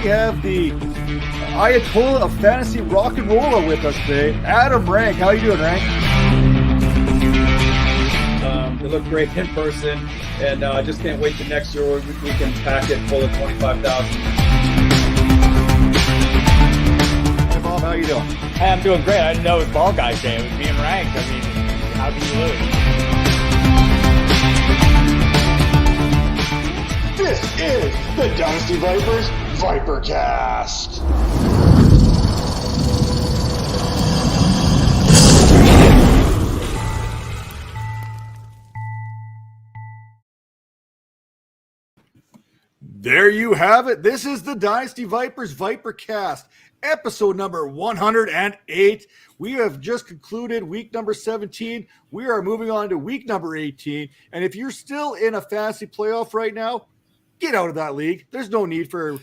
have the Ayatollah of fantasy rock and roller with us today, Adam Rank. How you doing, Rank? They look great in person, and I just can't wait till next year we can pack it full of 25,000. Hey, Bob, how you doing? Hey, I'm doing great. I didn't know it was Ball Guys Day. It was me and Rank. I mean, how can you lose? This is the Dynasty Vipers ViperCast. There you have it. This is the Dynasty Vipers ViperCast, episode number 108. We have just concluded week number 17. We are moving on to week number 18. And if you're still in a fantasy playoff right now, get out of that league. There's no need for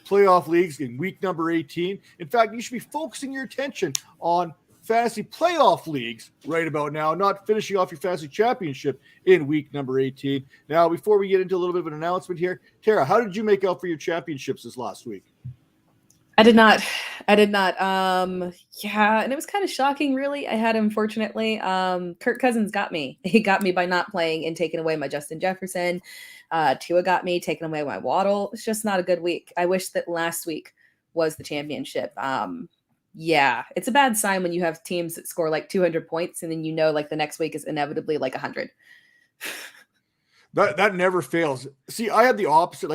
playoff leagues in week number 18. In fact, you should be focusing your attention on fantasy playoff leagues right about now, not finishing off your fantasy championship in week number 18. Now, before we get into a little bit of an announcement here, Tara, how did you make out for your championships this last week? I did not. Yeah, and it was kind of shocking, really. I had, unfortunately, Kirk Cousins got me. He got me by not playing and taking away my Justin Jefferson. Tua got me, taking away my Waddle. It's just not a good week. I wish that last week was the championship. Yeah, it's a bad sign when you have teams that score like 200 points and then like the next week is inevitably like 100. That never fails. See, I had the opposite.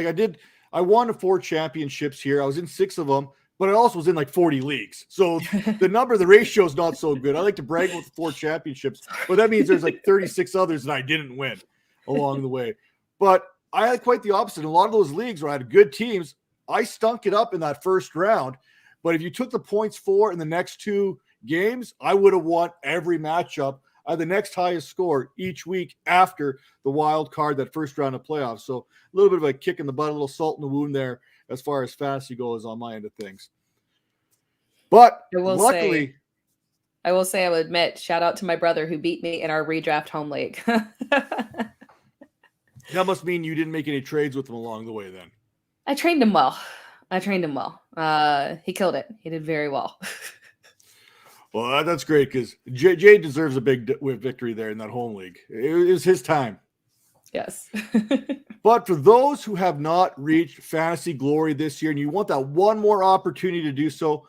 I won 4 championships here. I was in 6 of them, but I also was in like 40 leagues. So the ratio is not so good. I like to brag with 4 championships, but that means there's like 36 others that I didn't win along the way. But I had quite the opposite. In a lot of those leagues where I had good teams, I stunk it up in that first round. But if you took the points for in the next 2 games, I would have won every matchup. I had the next highest score each week after the wild card, that first round of playoffs. So a little bit of a kick in the butt, a little salt in the wound there as far as fantasy goes on my end of things. But I will admit, shout out to my brother who beat me in our redraft home league. That must mean you didn't make any trades with him along the way then. I trained him well. He killed it. He did very well. Well, that's great because Jay deserves a big victory there in that home league. It was his time. Yes. But for those who have not reached fantasy glory this year and you want that one more opportunity to do so,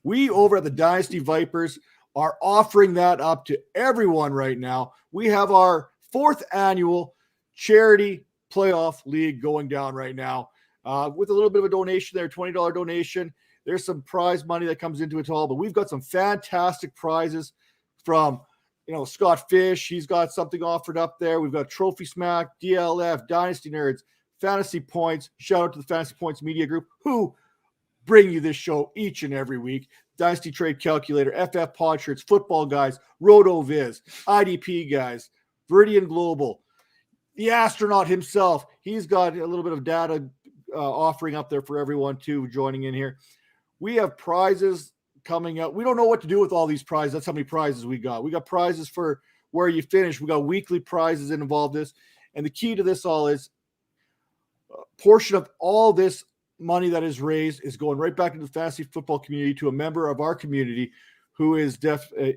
we over at the Dynasty Vipers are offering that up to everyone right now. We have our 4th annual charity playoff league going down right now. With a little bit of a donation there, $20 donation. There's some prize money that comes into it all, but we've got some fantastic prizes from, Scott Fish. He's got something offered up there. We've got Trophy Smack, DLF, Dynasty Nerds, Fantasy Points. Shout out to the Fantasy Points Media Group who bring you this show each and every week. Dynasty Trade Calculator, FF Pod Shirts, Football Guys, RotoViz, IDP Guys, Viridian Global, the astronaut himself. He's got a little bit of data offering up there for everyone too joining in here. We have prizes coming up. We don't know what to do with all these prizes. That's how many prizes we got. We got prizes for where you finish. We got weekly prizes that involve this. And the key to this all is a portion of all this money that is raised is going right back into the fantasy football community to a member of our community who is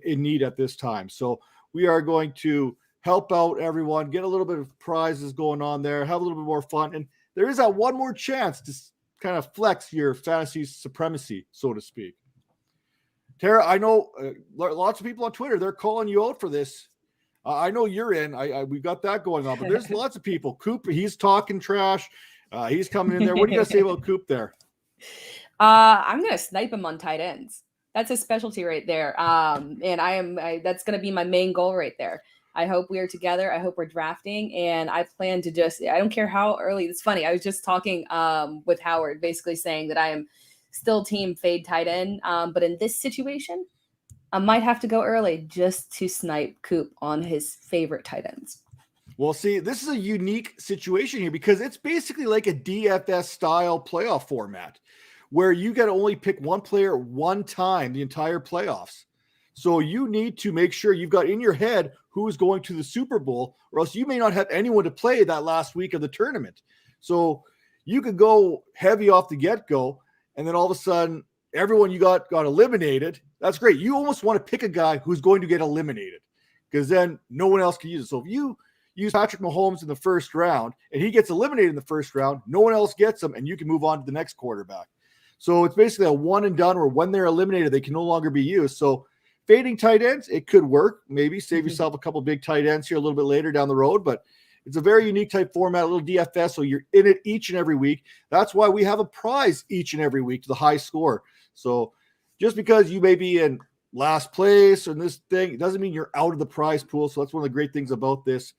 in need at this time. So we are going to help out everyone, get a little bit of prizes going on there, have a little bit more fun. And there is that one more chance to kind of flex your fantasy supremacy, so to speak. Tara, I know lots of people on Twitter, they're calling you out for this. I know you're in. We've got that going on, but there's lots of people. Coop, he's talking trash. He's coming in there. What do you got to say about Coop there? I'm going to snipe him on tight ends. That's his specialty right there. And that's going to be my main goal right there. I hope we are together. I hope we're drafting, and I plan to I don't care how early. It's funny. I was just talking with Howard, basically saying that I am still team fade tight end. But in this situation, I might have to go early just to snipe Coop on his favorite tight ends. Well, see, this is a unique situation here because it's basically like a DFS style playoff format where you got to only pick one player one time the entire playoffs. So you need to make sure you've got in your head who is going to the Super Bowl, or else you may not have anyone to play that last week of the tournament. So you could go heavy off the get-go and then all of a sudden everyone you got eliminated. That's great. You almost want to pick a guy who's going to get eliminated because then no one else can use it. So if you use Patrick Mahomes in the first round and he gets eliminated in the first round, no one else gets him, and you can move on to the next quarterback. So it's basically a one and done where when they're eliminated, they can no longer be used. So fading tight ends, it could work. Maybe save yourself a couple big tight ends here a little bit later down the road, but it's a very unique type format, a little DFS, so you're in it each and every week. That's why we have a prize each and every week to the high score. So just because you may be in last place or this thing, it doesn't mean you're out of the prize pool. So that's one of the great things about this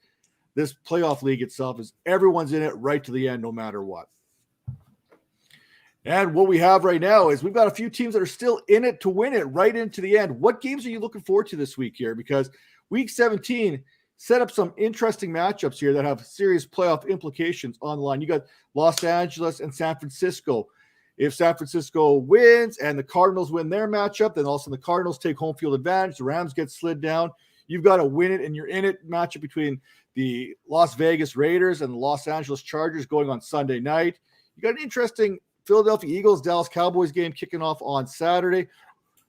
playoff league itself is everyone's in it right to the end, no matter what. And what we have right now is we've got a few teams that are still in it to win it right into the end. What games are you looking forward to this week here? Because week 17 set up some interesting matchups here that have serious playoff implications on the line. You got Los Angeles and San Francisco. If San Francisco wins and the Cardinals win their matchup, then also the Cardinals take home field advantage. The Rams get slid down. You've got to win it, and you're in it matchup between the Las Vegas Raiders and the Los Angeles Chargers going on Sunday night. You got an interesting Philadelphia Eagles, Dallas Cowboys game kicking off on Saturday.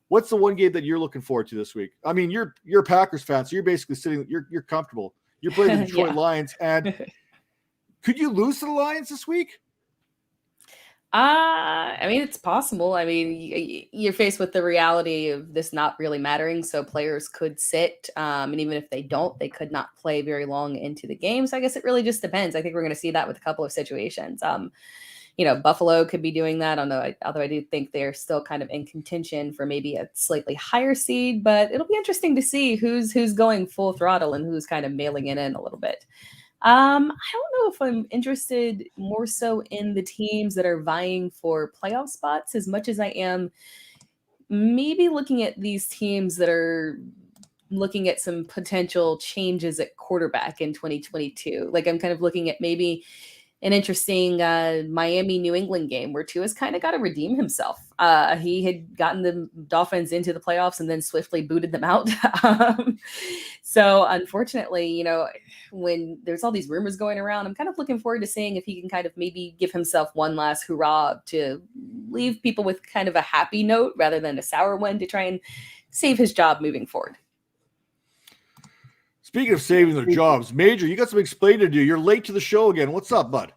What's the one game that you're looking forward to this week? I mean, you're a Packers fan, so you're basically sitting, you're comfortable. You're playing the Detroit Lions, and could you lose to the Lions this week? I mean, it's possible. I mean, you're faced with the reality of this not really mattering, so players could sit, and even if they don't, they could not play very long into the game. So I guess it really just depends. I think we're going to see that with a couple of situations. Buffalo could be doing that, although I do think they're still kind of in contention for maybe a slightly higher seed, but it'll be interesting to see who's going full throttle and who's kind of mailing it in a little bit. I don't know if I'm interested more so in the teams that are vying for playoff spots as much as I am maybe looking at these teams that are looking at some potential changes at quarterback in 2022. Like I'm kind of looking at maybe an interesting Miami-New England game where Tua's kind of got to redeem himself. He had gotten the Dolphins into the playoffs and then swiftly booted them out. So unfortunately, when there's all these rumors going around, I'm kind of looking forward to seeing if he can kind of maybe give himself one last hurrah to leave people with kind of a happy note rather than a sour one to try and save his job moving forward. Speaking of saving their jobs, Major, you got some explaining to do. You're late to the show again. What's up, bud?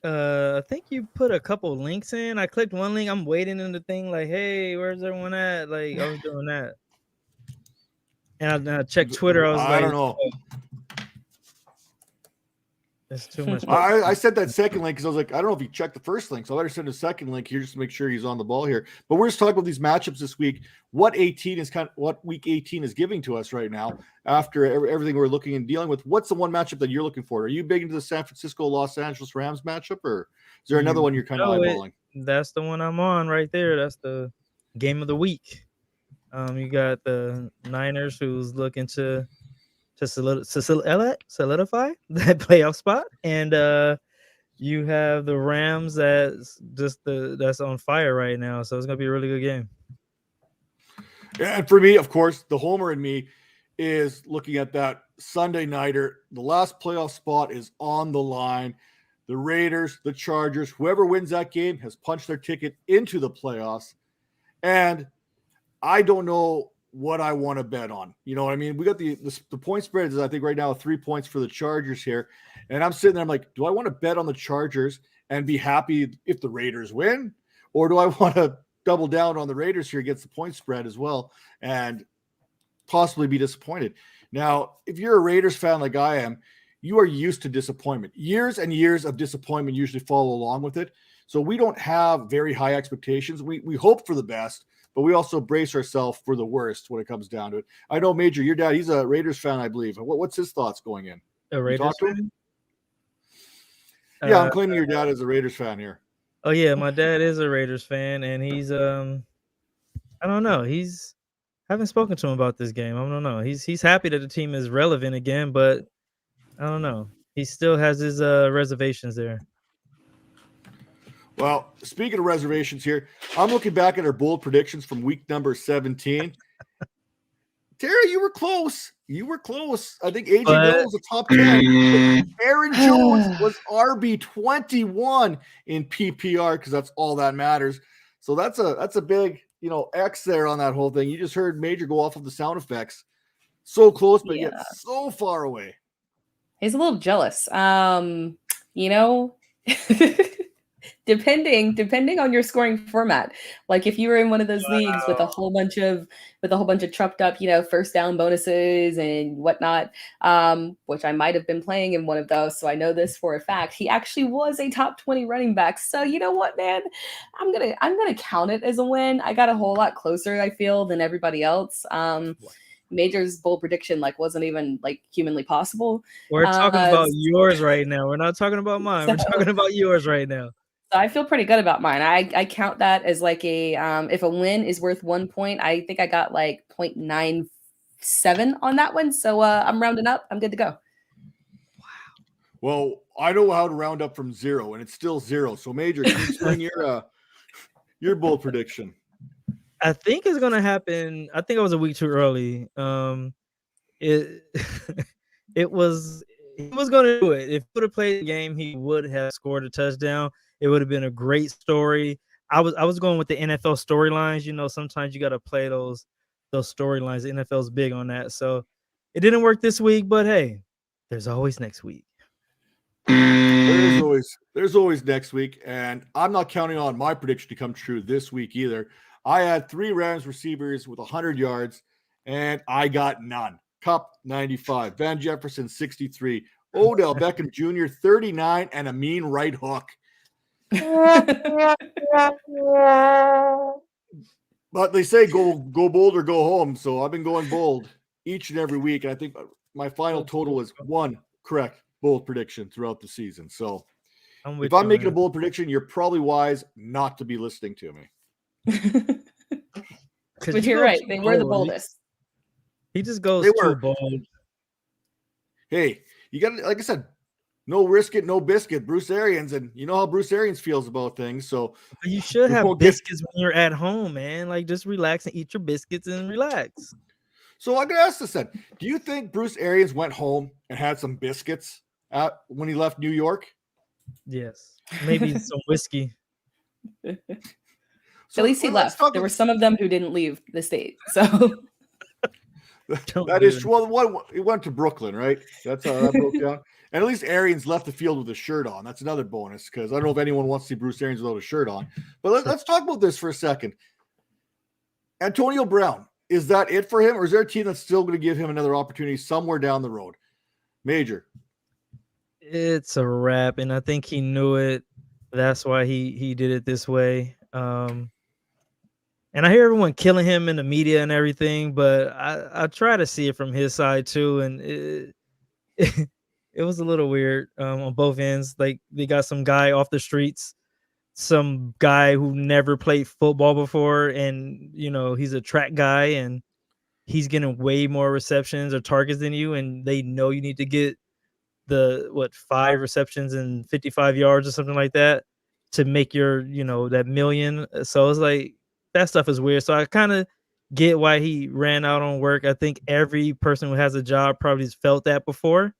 I think you put a couple links in. I clicked one link. I'm waiting in the thing like, hey, where's everyone at? Like, I was doing that. And I checked Twitter. I don't know. That's too much. I sent that second link because I was like, I don't know if he checked the first link, so I better send a second link here just to make sure he's on the ball here. But we're just talking about these matchups this week. What week 18 is giving to us right now after everything we're looking and dealing with. What's the one matchup that you're looking for? Are you big into the San Francisco Los Angeles Rams matchup, or is there another one you're kind of eyeballing? That's the one I'm on right there. That's the game of the week. You got the Niners who's looking to solidify that playoff spot, and you have the Rams that's on fire right now. So it's gonna be a really good game. And for me, of course, the homer in me is looking at that Sunday nighter. The last playoff spot is on the line. The Raiders, the Chargers, whoever wins that game has punched their ticket into the playoffs. And I don't know what I want to bet on. You know what I mean? We got the point spread is, I think, right now 3 points for the Chargers here. And I'm sitting there, I'm like, do I want to bet on the Chargers and be happy if the Raiders win? Or do I want to double down on the Raiders here against the point spread as well and possibly be disappointed? Now, if you're a Raiders fan like I am, you are used to disappointment. Years and years of disappointment usually follow along with it. So we don't have very high expectations. We hope for the best, but we also brace ourselves for the worst when it comes down to it. I know, Major, your dad, he's a Raiders fan, I believe. What's his thoughts going in? A Raiders fan? Yeah, I'm claiming your dad is a Raiders fan here. Oh, yeah, my dad is a Raiders fan, and he's I don't know. I haven't spoken to him about this game. I don't know. He's happy that the team is relevant again, but I don't know. He still has his reservations there. Well, speaking of reservations here, I'm looking back at our bold predictions from week number 17. Tera, you were close. I think AJ Dillon was a top 10. Aaron Jones was RB21 in PPR because that's all that matters. So that's a big, X there on that whole thing. You just heard Major go off of the sound effects. So close, but yet so far away. He's a little jealous. Depending on your scoring format. Like if you were in one of those leagues with a whole bunch of trucked up, first down bonuses and whatnot, which I might have been playing in one of those, so I know this for a fact. He actually was a top 20 running back. So you know what, man? I'm gonna count it as a win. I got a whole lot closer, I feel, than everybody else. Major's bold prediction wasn't even humanly possible. We're talking about yours right now. We're not talking about mine. We're talking about yours right now. So I feel pretty good about mine. I count that as if a win is worth 1 point, I think I got 0.97 on that one. So I'm rounding up. I'm good to go. Wow. Well, I know how to round up from 0, and it's still 0. So Major, can you explain your bold prediction? I think it's gonna happen. I think I was a week too early. He was gonna do it. If he would have played the game, he would have scored a touchdown. It would have been a great story. I was going with the NFL storylines. Sometimes you gotta play those storylines. The NFL's big on that. So it didn't work this week, but hey, there's always next week. There's always next week, and I'm not counting on my prediction to come true this week either. I had 3 Rams receivers with 100 yards, and I got none. Kupp, 95. Van Jefferson, 63. Odell Beckham Jr., 39, and a mean right hook. But they say go bold or go home, so I've been going bold each and every week, and I think my final total is 1 correct bold prediction throughout the season. So if I'm making a bold prediction, you're probably wise not to be listening to me. But you're right. They were the boldest. He just goes too bold. Hey, you got, like I said, no risk it, no biscuit. Bruce Arians, and you know how Bruce Arians feels about things. So you should have biscuits when you're at home, man. Just relax and eat your biscuits and relax. So I'm gonna ask this then: do you think Bruce Arians went home and had some biscuits when he left New York? Yes, maybe some whiskey. So at least he left. There were some of them who didn't leave the state. So that is well. He went to Brooklyn, right? That's how that broke down. And at least Arians left the field with a shirt on. That's another bonus because I don't know if anyone wants to see Bruce Arians without a shirt on. But let's talk about this for a second. Antonio Brown, is that it for him, or is there a team that's still going to give him another opportunity somewhere down the road? Major. It's a wrap, and I think he knew it. That's why he did it this way. And I hear everyone killing him in the media and everything, but I try to see it from his side too, and it was a little weird on both ends. They got some guy off the streets, some guy who never played football before, and he's a track guy, and he's getting way more receptions or targets than you, and they know you need to get the 5 receptions and 55 yards or something like that to make your that million. So it's like that stuff is weird. So I kind of get why he ran out on work. I think every person who has a job probably has felt that before.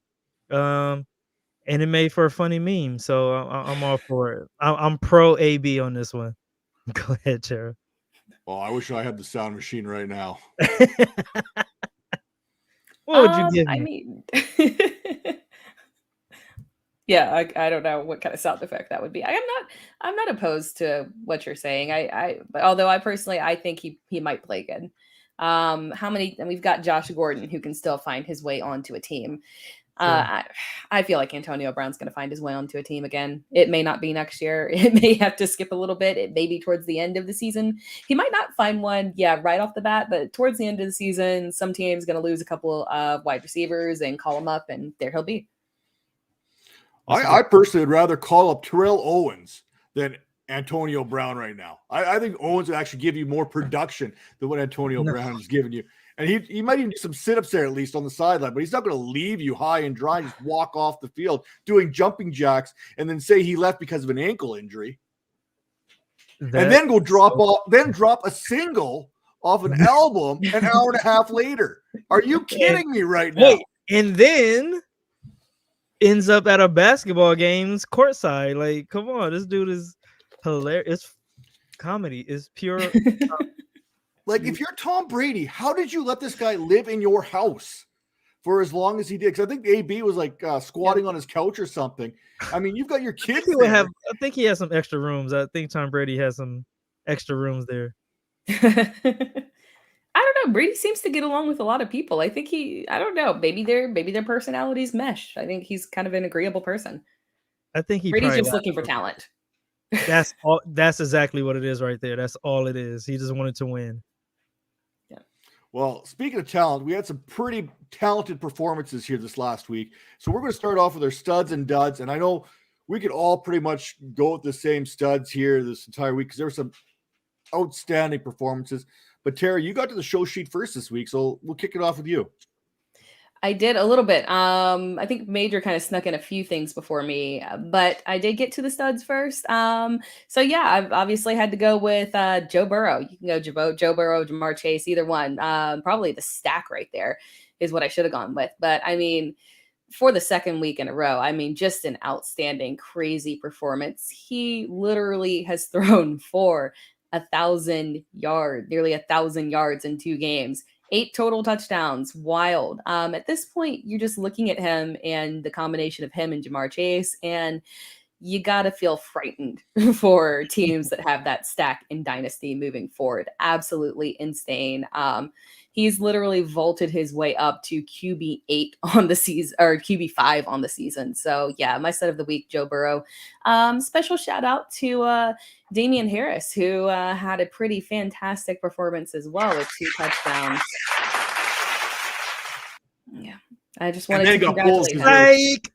And it made for a funny meme. So I'm all for it. I'm pro AB on this one. Go ahead, Tera. Well, I wish I had the sound machine right now. What would you give me? I mean, yeah, I don't know what kind of sound effect that would be. I'm not opposed to what you're saying. Although I personally think he might play good. And we've got Josh Gordon who can still find his way onto a team. I feel like Antonio Brown's going to find his way onto a team again. It may not be next year. It may have to skip a little bit. It may be towards the end of the season. He might not find one, right off the bat, but towards the end of the season, some team's going to lose a couple of wide receivers and call him up, and there he'll be. I personally would rather call up Terrell Owens than Antonio Brown right now. I think Owens would actually give you more production than what Antonio Brown is giving you. And he might even do some sit-ups there at least on the sideline, but he's not going to leave you high and dry and just walk off the field doing jumping jacks and then say he left because of an ankle injury. And then go drop a single off an album an hour and a half later. Are you kidding me right now? And then ends up at a basketball games courtside. Like, come on, this dude is hilarious. comedy. It's pure. Like, if you're Tom Brady, how did you let this guy live in your house for as long as he did? Because I think AB was like squatting on his couch or something. I mean, you've got your kids He would there. have. I think he has some extra rooms. I think Tom Brady has some extra rooms there. I don't know. Brady seems to get along with a lot of people. I think I don't know. Maybe their personalities mesh. I think he's kind of an agreeable person. I think he Brady's probably just looking for talent. That's all. That's exactly what it is right there. That's all it is. He just wanted to win. Well, speaking of talent, we had some pretty talented performances here this last week. So we're going to start off with our studs and duds. And I know we could all pretty much go with the same studs here this entire week because there were some outstanding performances. But Tara, you got to the show sheet first this week, so we'll kick it off with you. I did a little bit. I think Major kind of snuck in a few things before me, but I did get to the studs first. So yeah, I've obviously had to go with Joe Burrow. You can go Joe Burrow, Jamar Chase, either one. Probably the stack right there is what I should have gone with. But I mean, for the second week in a row, I mean, just an outstanding, crazy performance. He literally has thrown for 1,000 yards, nearly 1,000 yards in 2 games. 8 total touchdowns. Wild. At this point, you're just looking at him and the combination of him and Jamar Chase, and you got to feel frightened for teams that have that stack in Dynasty moving forward. Absolutely insane. He's literally vaulted his way up to QB8 on the season, or QB5 on the season. So yeah, my set of the week, Joe Burrow. Special shout out to Damian Harris, who had a pretty fantastic performance as well with 2 touchdowns. Yeah, I just wanted to congratulate him. Like,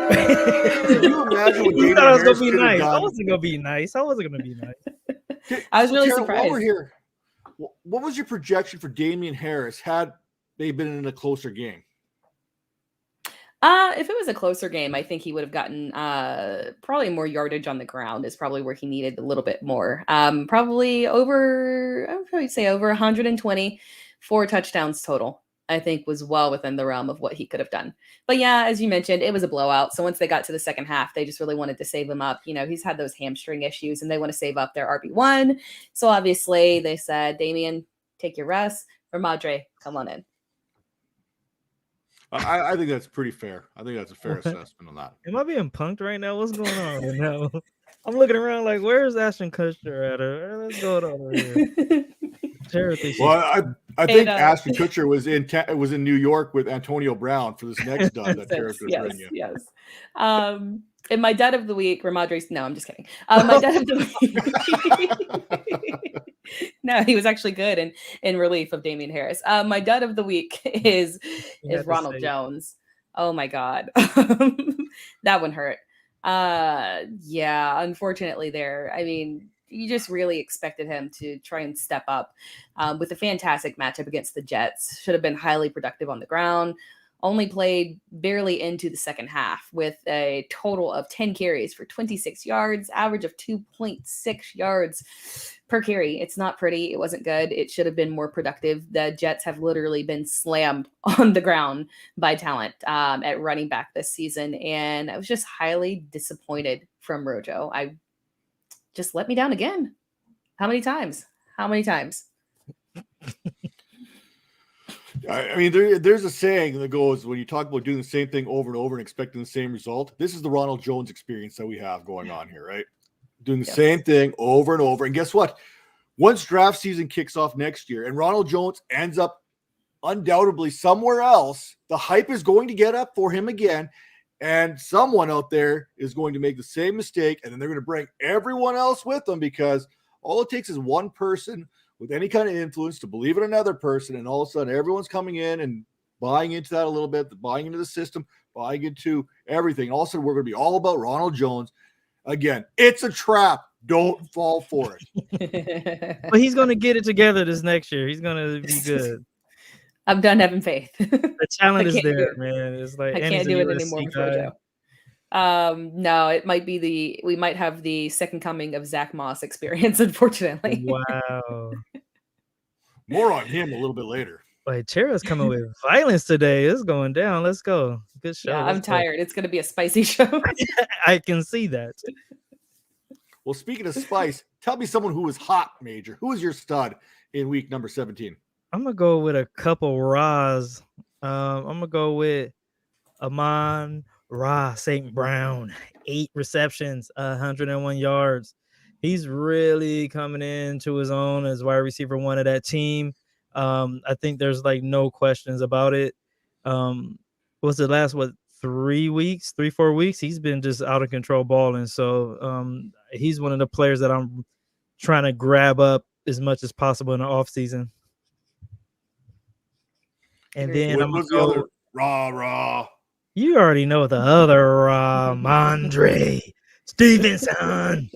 Can you imagine what you Damian thought I was Harris gonna be could have nice. I done? wasn't gonna be nice. I wasn't gonna be nice. I was really Tara, surprised. while we're here, what was your projection for Damian Harris had they been in a closer game? If it was a closer game, I think he would have gotten probably more yardage on the ground is probably where he needed a little bit more. Probably over, I would probably say over 120, 4 touchdowns total, I think was well within the realm of what he could have done. But yeah, as you mentioned, it was a blowout. So once they got to the second half, they just really wanted to save him up. You know, he's had those hamstring issues and they want to save up their RB1. So obviously they said, Damian, take your rest. Ramadre, come on in. I think that's pretty fair. I think that's a fair assessment on that. Am I being punked right now? What's going on right now? I'm looking around like, where's Ashton Kutcher at? What's going on over here? Well, I think Ashton Kutcher was in New York with Antonio Brown for this next dud that Tara's going to bring you. Yes. And my dud of the week, Ramadre's. No, I'm just kidding. My dud of the week. No, he was actually good in relief of Damian Harris. My dud of the week is Ronald Jones. Oh my God, that one hurt. Yeah, unfortunately, there. I mean, you just really expected him to try and step up with a fantastic matchup against the Jets. Should have been highly productive on the ground. Only played barely into the second half with a total of 10 carries for 26 yards, average of 2.6 yards per carry. It's not pretty. It wasn't good. It should have been more productive. The Jets have literally been slammed on the ground by talent at running back this season. And I was just highly disappointed from Rojo. I just let me down again. How many times? I mean, there's a saying that goes, when you talk about doing the same thing over and over and expecting the same result, this is the Ronald Jones experience that we have going on here, right? Doing the same thing over and over. And guess what? Once draft season kicks off next year and Ronald Jones ends up undoubtedly somewhere else, the hype is going to get up for him again. And someone out there is going to make the same mistake. And then they're going to bring everyone else with them, because all it takes is one person with any kind of influence to believe in another person, and all of a sudden everyone's coming in and buying into that a little bit, buying into the system, buying into everything. All of a sudden we're going to be all about Ronald Jones. Again, it's a trap. Don't fall for it. But he's going to get it together this next year. He's going to be good. I'm done having faith. The talent is there, man. It's like, I can't do it anymore with Rojo. No, it might be we might have the second coming of Zach Moss experience, unfortunately. Wow. More on him a little bit later. Wait, Tara's coming with violence today. It's going down. Let's go. Good show. Yeah, I'm tired. It's going to be a spicy show. I can see that. Well, speaking of spice, tell me someone who was hot, Major. Who was your stud in week number 17? I'm gonna go with a couple Ra's. I'm gonna go with Amon-Ra St. Brown, 8 receptions, 101 yards. He's really coming into his own as wide receiver 1 of that team. I think there's like no questions about it. What's the last 3 weeks, 3-4 weeks? He's been just out of control balling. So he's one of the players that I'm trying to grab up as much as possible in the offseason. And then What was the other rah? You already know the other Ramondre Stevenson.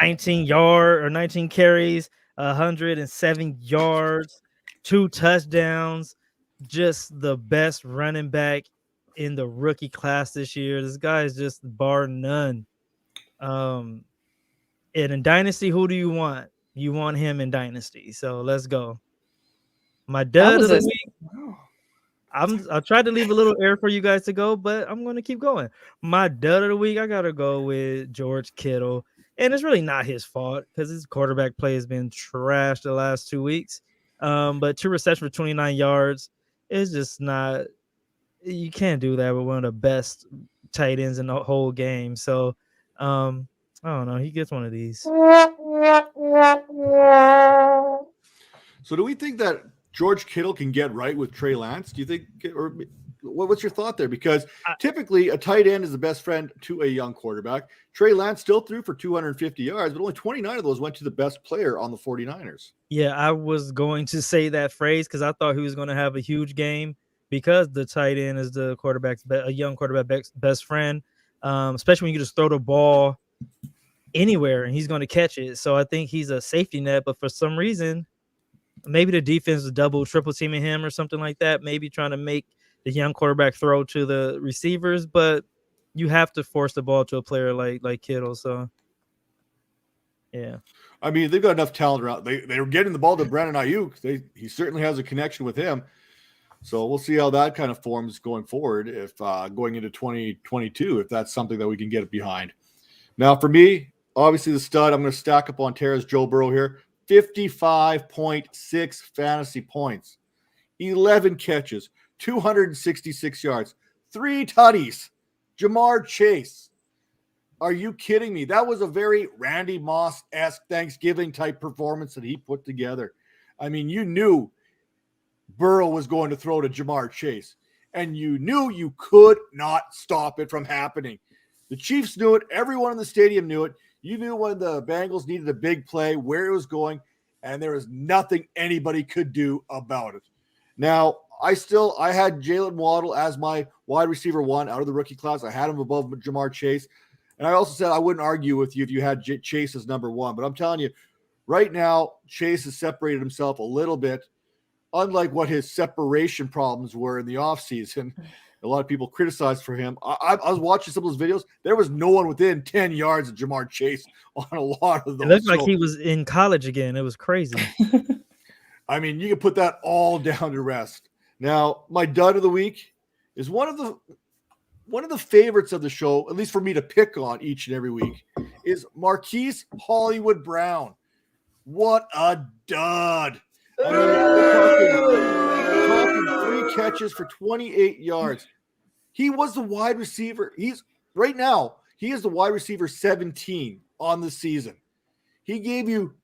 19 carries, 107 yards, 2 touchdowns. Just the best running back in the rookie class this year. This guy is just bar none. And in Dynasty, who do you want? You want him in Dynasty. So let's go. My dud of the week. I tried to leave a little air for you guys to go, but I'm going to keep going. My dud of the week, I got to go with George Kittle. And it's really not his fault because his quarterback play has been trash the last 2 weeks. But 2 receptions for 29 yards is just not – you can't do that with one of the best tight ends in the whole game. So, I don't know. He gets one of these. So do we think that George Kittle can get right with Trey Lance? Do you think, or what's your thought there? Because typically a tight end is the best friend to a young quarterback. Trey Lance still threw for 250 yards, but only 29 of those went to the best player on the 49ers. Yeah, I was going to say that phrase because I thought he was going to have a huge game because the tight end is the a young quarterback's best friend, especially when you just throw the ball anywhere and he's going to catch it. So I think he's a safety net, but for some reason, maybe the defense is triple teaming him or something like that. Maybe trying to make the young quarterback throw to the receivers, but you have to force the ball to a player like Kittle. So, yeah. I mean, they've got enough talent around. They were getting the ball to Brandon Ayuk. He certainly has a connection with him. So we'll see how that kind of forms going forward if going into 2022, if that's something that we can get behind. Now, for me, obviously the stud, I'm going to stack up on Tera's Joe Burrow here. 55.6 fantasy points, 11 catches, 266 yards, 3 tutties. Jamar Chase. Are you kidding me? That was a very Randy Moss-esque Thanksgiving type performance that he put together. I mean, you knew Burrow was going to throw to Jamar Chase, and you knew you could not stop it from happening. The Chiefs knew it. Everyone in the stadium knew it. You knew when the Bengals needed a big play, where it was going, and there was nothing anybody could do about it. Now, I had Jalen Waddle as my wide receiver 1 out of the rookie class. I had him above Jamar Chase. And I also said I wouldn't argue with you if you had Chase as number 1. But I'm telling you, right now, Chase has separated himself a little bit, unlike what his separation problems were in the offseason. A lot of people criticized for him. I was watching some of those videos. There was no one within 10 yards of Jamar Chase on a lot of those. It looked like he was in college again. It was crazy. I mean, you can put that all down to rest. Now, my dud of the week is one of the favorites of the show, at least for me to pick on each and every week, is Marquise Hollywood Brown. What a dud. I mean, we're talking 3 catches for 28 yards. He was the wide receiver. He is the wide receiver 17 on the season. He gave you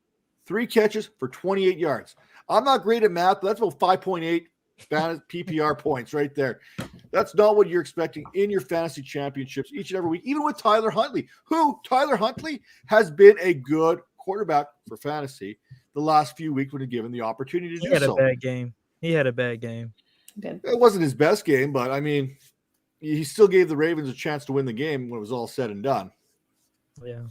3 catches for 28 yards. I'm not great at math, but that's about 5.8 PPR points right there. That's not what you're expecting in your fantasy championships each and every week, even with Tyler Huntley, Tyler Huntley has been a good quarterback for fantasy the last few weeks when given the opportunity to do so. He had a bad game. It wasn't his best game, but I mean, he still gave the Ravens a chance to win the game when it was all said and done. Yeah.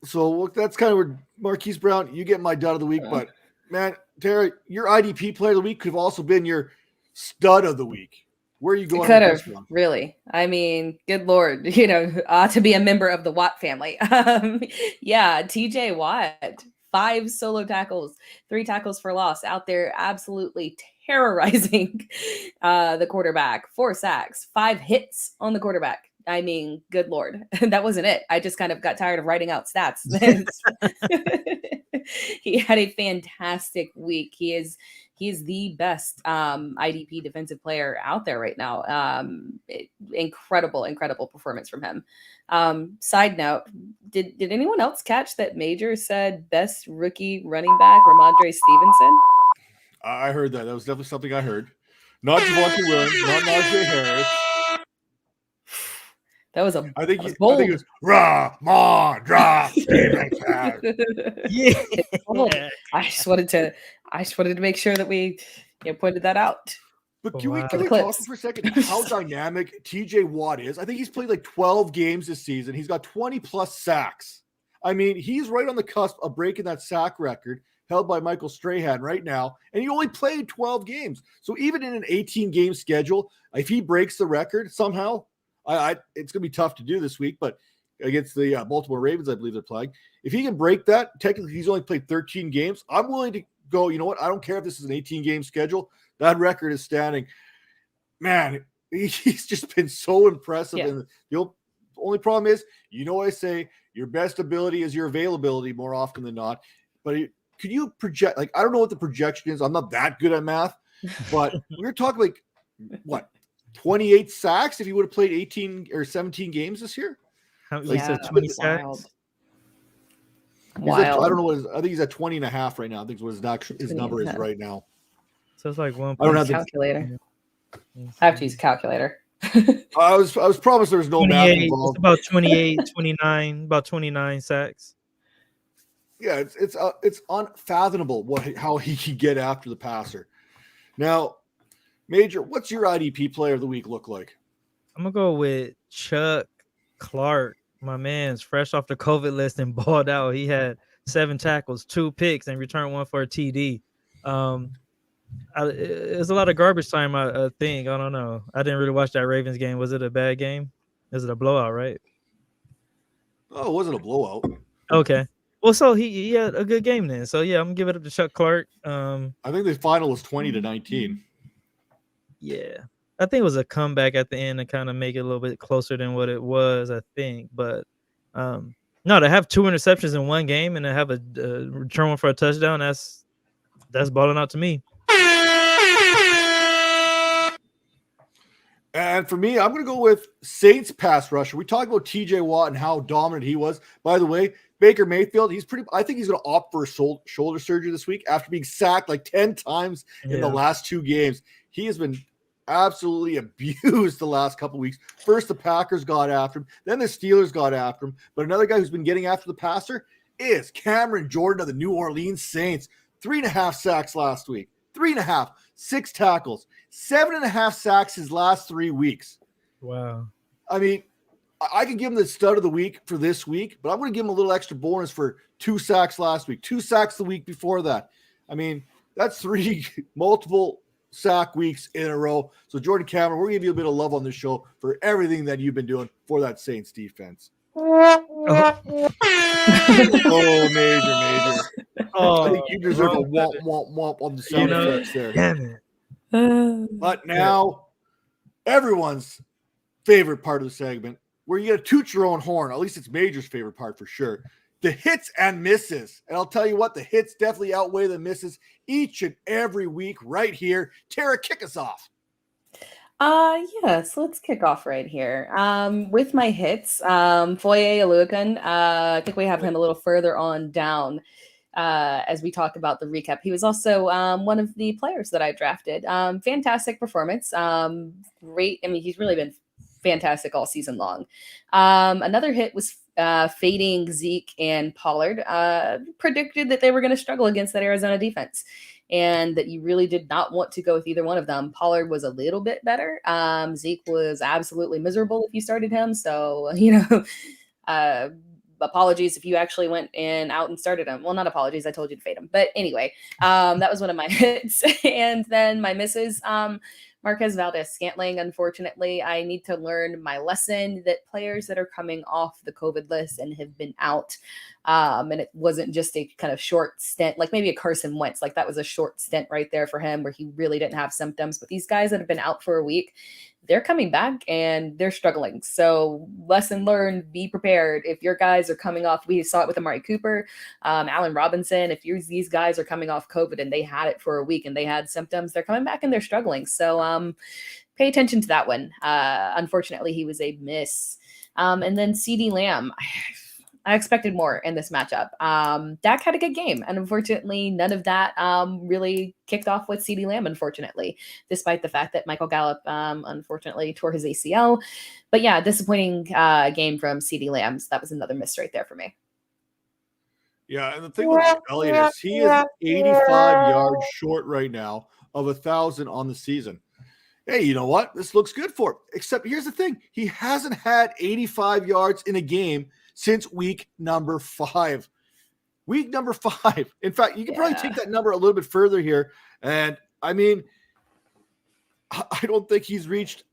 So that's kind of where Marquise Brown, you get my dud of the week, but man, Tera, your IDP player of the week could have also been your stud of the week. Where are you going? Could have, really. I mean, good Lord, to be a member of the Watt family. Yeah, TJ Watt, 5 solo tackles, 3 tackles for loss out there, absolutely terrorizing the quarterback, 4 sacks, 5 hits on the quarterback. I mean, good Lord, that wasn't it. I just kind of got tired of writing out stats. He had a fantastic week. He is the best IDP defensive player out there right now. Incredible performance from him. Side note, did anyone else catch that Major said best rookie running back Ramondre Stevenson? I heard that. That was definitely something I heard. Not Javonte Williams, not Najee Harris. That was I think it bold. was Ramondre Stevenson. Yeah. I just wanted to make sure that we pointed that out. But can we The talk clips. for a second how dynamic TJ Watt is? I think he's played like 12 games this season. He's got 20 plus sacks. I mean, he's right on the cusp of breaking that sack record held by Michael Strahan right now. And he only played 12 games. So even in an 18-game schedule, if he breaks the record somehow, it's going to be tough to do this week, but against the Baltimore Ravens, I believe they're playing. If he can break that, technically he's only played 13 games. I'm willing to go, you know what? I don't care if this is an 18-game schedule. That record is standing. Man, he's just been so impressive. Yeah. And the only problem is, you know what I say, your best ability is your availability more often than not. But could you project, like, I don't know what the projection is. I'm not that good at math, but we're talking like, what, 28 sacks if he would have played 18 or 17 games this year? He said 20 sacks. Wild. I don't know I think he's at 20 and a half right now. I think what his number is right now. So it's like one. I don't have calculator. I have to use a calculator. I was promised there was no math involved. It's about 28, 29, about 29 sacks. Yeah, it's unfathomable how he can get after the passer. Now, Major, what's your IDP player of the week look like? I'm gonna go with Chuck Clark. My man's fresh off the COVID list and balled out. He had 7 tackles, 2 picks, and returned 1 for a TD. It's a lot of garbage time, I think. I don't know. I didn't really watch that Ravens game. Was it a bad game? Is it a blowout, right? Oh, it wasn't a blowout. Okay. Well, so he had a good game then. So, yeah, I'm going to give it up to Chuck Clark. I think the final was 20-19. Yeah. I think it was a comeback at the end to kind of make it a little bit closer than what it was, I think. But, no, to have 2 interceptions in one game and to have a return one for a touchdown, that's balling out to me. And for me, I'm going to go with Saints pass rusher. We talked about TJ Watt and how dominant he was. By the way, Baker Mayfield, I think he's going to opt for a shoulder surgery this week after being sacked like 10 times in the last 2 games. He has been absolutely abused the last couple of weeks. First, the Packers got after him. Then the Steelers got after him. But another guy who's been getting after the passer is Cameron Jordan of the New Orleans Saints. 3.5 sacks last week. 3.5. 6 tackles. 7.5 sacks his last 3 weeks. Wow. I mean, I could give him the stud of the week for this week, but I'm going to give him a little extra bonus for 2 sacks last week, 2 sacks the week before that. I mean, that's 3 multiple sack weeks in a row. So, Jordan Cameron, we're going to give you a bit of love on this show for everything that you've been doing for that Saints defense. Oh, Major. Oh, I think you deserve a womp, womp, womp on the sound effects there. Damn it. But now, everyone's favorite part of the segment, where you get to toot your own horn. At least it's Major's favorite part for sure. The hits and misses. And I'll tell you what, the hits definitely outweigh the misses each and every week right here. Tara, kick us off. Yes, let's kick off right here. With my hits, Foye Aluakan, I think we have him a little further on down as we talk about the recap. He was also one of the players that I drafted. Fantastic performance. Great. I mean, he's really been fantastic all season long. Another hit was fading Zeke and Pollard. Predicted that they were going to struggle against that Arizona defense, and that you really did not want to go with either one of them. Pollard was a little bit better. Zeke was absolutely miserable if you started him. So, apologies if you actually went out and started him. Well, not apologies. I told you to fade him. But anyway, that was one of my hits. And then my misses, Marquez Valdez-Scantling. Unfortunately, I need to learn my lesson that players that are coming off the COVID list and have been out, and it wasn't just a kind of short stint, like maybe a Carson Wentz, like that was a short stint right there for him where he really didn't have symptoms. But these guys that have been out for a week, they're coming back and they're struggling. So lesson learned, be prepared. If your guys are coming off, we saw it with Amari Cooper, Allen Robinson, if these guys are coming off COVID and they had it for a week and they had symptoms, they're coming back and they're struggling. So pay attention to that one. Unfortunately, he was a miss. And then CeeDee Lamb, I expected more in this matchup. Dak had a good game, and unfortunately, none of that really kicked off with CeeDee Lamb, unfortunately, despite the fact that Michael Gallup, unfortunately, tore his ACL. But yeah, disappointing game from CeeDee Lamb. So that was another miss right there for me. Yeah, and the thing with Elliott is he is 85 yards short right now of 1,000 on the season. Hey, you know what? This looks good for him. Except here's the thing. He hasn't had 85 yards in a game since week number 5. Week number 5. In fact, you can probably take that number a little bit further here. And I mean, I don't think he's reached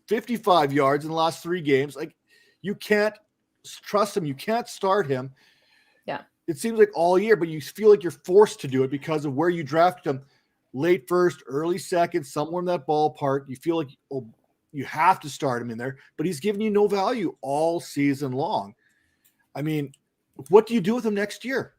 55 yards in the last 3 games. Like, you can't trust him. You can't start him. Yeah. It seems like all year, but you feel like you're forced to do it because of where you drafted him. Late first, early second, somewhere in that ballpark. You feel like you have to start him in there, but he's giving you no value all season long. I mean, what do you do with him next year?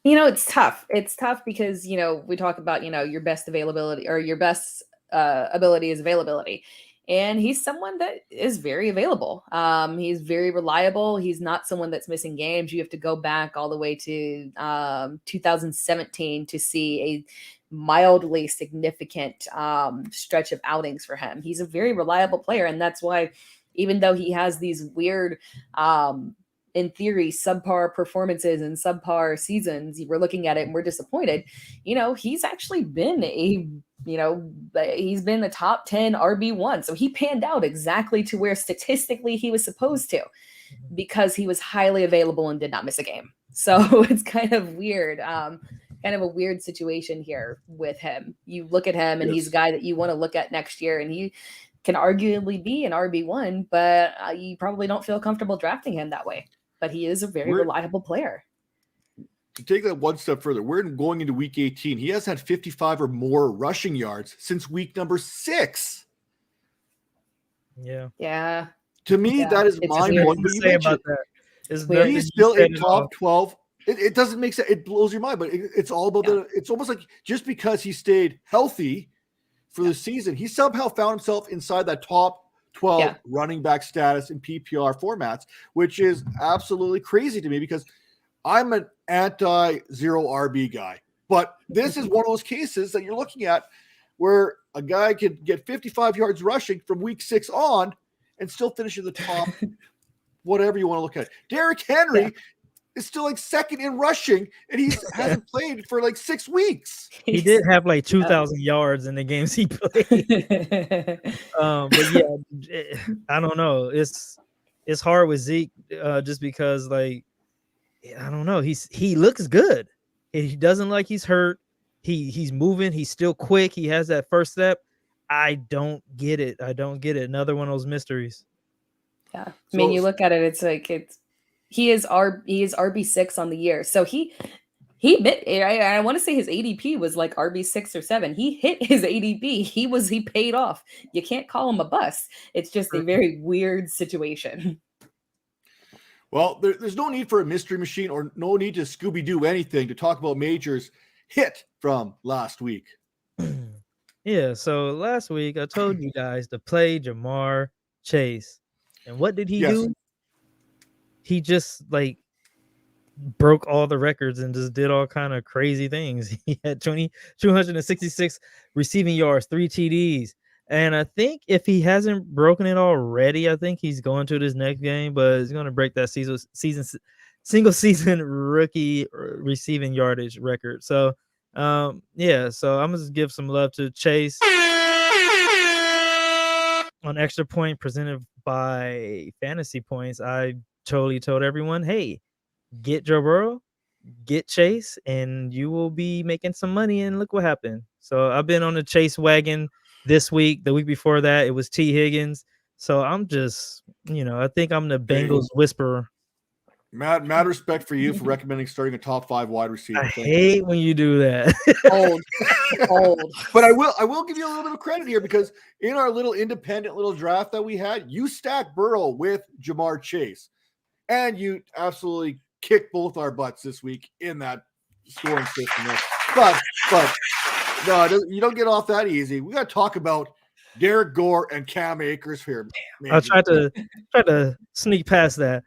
It's tough. It's tough because, we talk about, your best availability or your best ability is availability. And he's someone that is very available. He's very reliable. He's not someone that's missing games. You have to go back all the way to 2017 to see a mildly significant stretch of outings for him. He's a very reliable player. And that's why, even though he has these weird, in theory, subpar performances and subpar seasons, we're looking at it and we're disappointed. He's actually been he's been the top 10 RB1. So he panned out exactly to where statistically he was supposed to, because he was highly available and did not miss a game. So it's kind of weird, kind of a weird situation here with him. You look at him and he's a guy that you want to look at next year, and he can arguably be an RB1, but you probably don't feel comfortable drafting him that way. But he is a very reliable player. To take that one step further, we're going into week 18. He has had 55 or more rushing yards since week number 6. Yeah. Yeah. To me, that is mind-blowing. What do you say about that? He's still a top 12. It doesn't make sense. It blows your mind, but it's all about it's almost like just because he stayed healthy for the season, he somehow found himself inside that top 12 running back status in PPR formats, which is absolutely crazy to me because I'm an anti-zero RB guy. But this is one of those cases that you're looking at where a guy could get 55 yards rushing from week 6 on and still finish in the top, whatever you want to look at. Derrick Henry is still like second in rushing, and he hasn't played for like 6 weeks. He did have like 2,000 yards in the games he played. But yeah, I don't know. It's hard with Zeke just because, like, I don't know. He looks good. He doesn't like he's hurt. He's moving. He's still quick. He has that first step. I don't get it. Another one of those mysteries. Yeah. I mean, you look at it, it's like he is RB6 on the year. So he I want to say his ADP was like RB6 or 7. He hit his ADP. He paid off. You can't call him a bust. It's just a very weird situation. Well, there's no need for a mystery machine or no need to Scooby-Doo anything to talk about Major's hit from last week. Yeah, so last week I told you guys to play Jamar Chase. And what did he do? He just like broke all the records and just did all kind of crazy things. He had 266 receiving yards, 3 TDs. And I think if he hasn't broken it already, I think he's going to this next game, but he's going to break that single season rookie receiving yardage record. So, so I'm going to give some love to Chase on Extra Point presented by Fantasy Points. I totally told everyone, hey, get Joe Burrow, get Chase, and you will be making some money. And look what happened. So I've been on the Chase wagon this week. The week before that, it was T. Higgins. So I'm just, I think I'm the Bengals whisperer. Mad respect for you for recommending starting a top 5 wide receiver. I hate when you do that. Old. But I will give you a little bit of credit here because in our little independent little draft that we had, you stacked Burrow with Jamar Chase, and you absolutely kicked both our butts this week in that scoring system. But no, you don't get off that easy. We got to talk about Derek Gore and Cam Akers here. I tried to sneak past that,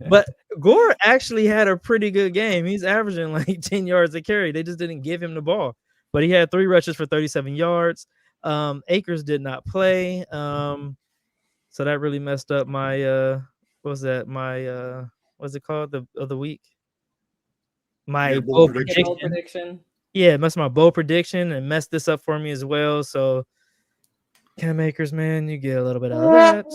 but Gore actually had a pretty good game. He's averaging like 10 yards a carry. They just didn't give him the ball, but he had 3 rushes for 37 yards. Akers did not play, so that really messed up my what's it called of the week? My bold prediction. Yeah, messed my bold prediction and messed this up for me as well. So Cam Akers, man, you get a little bit out of that.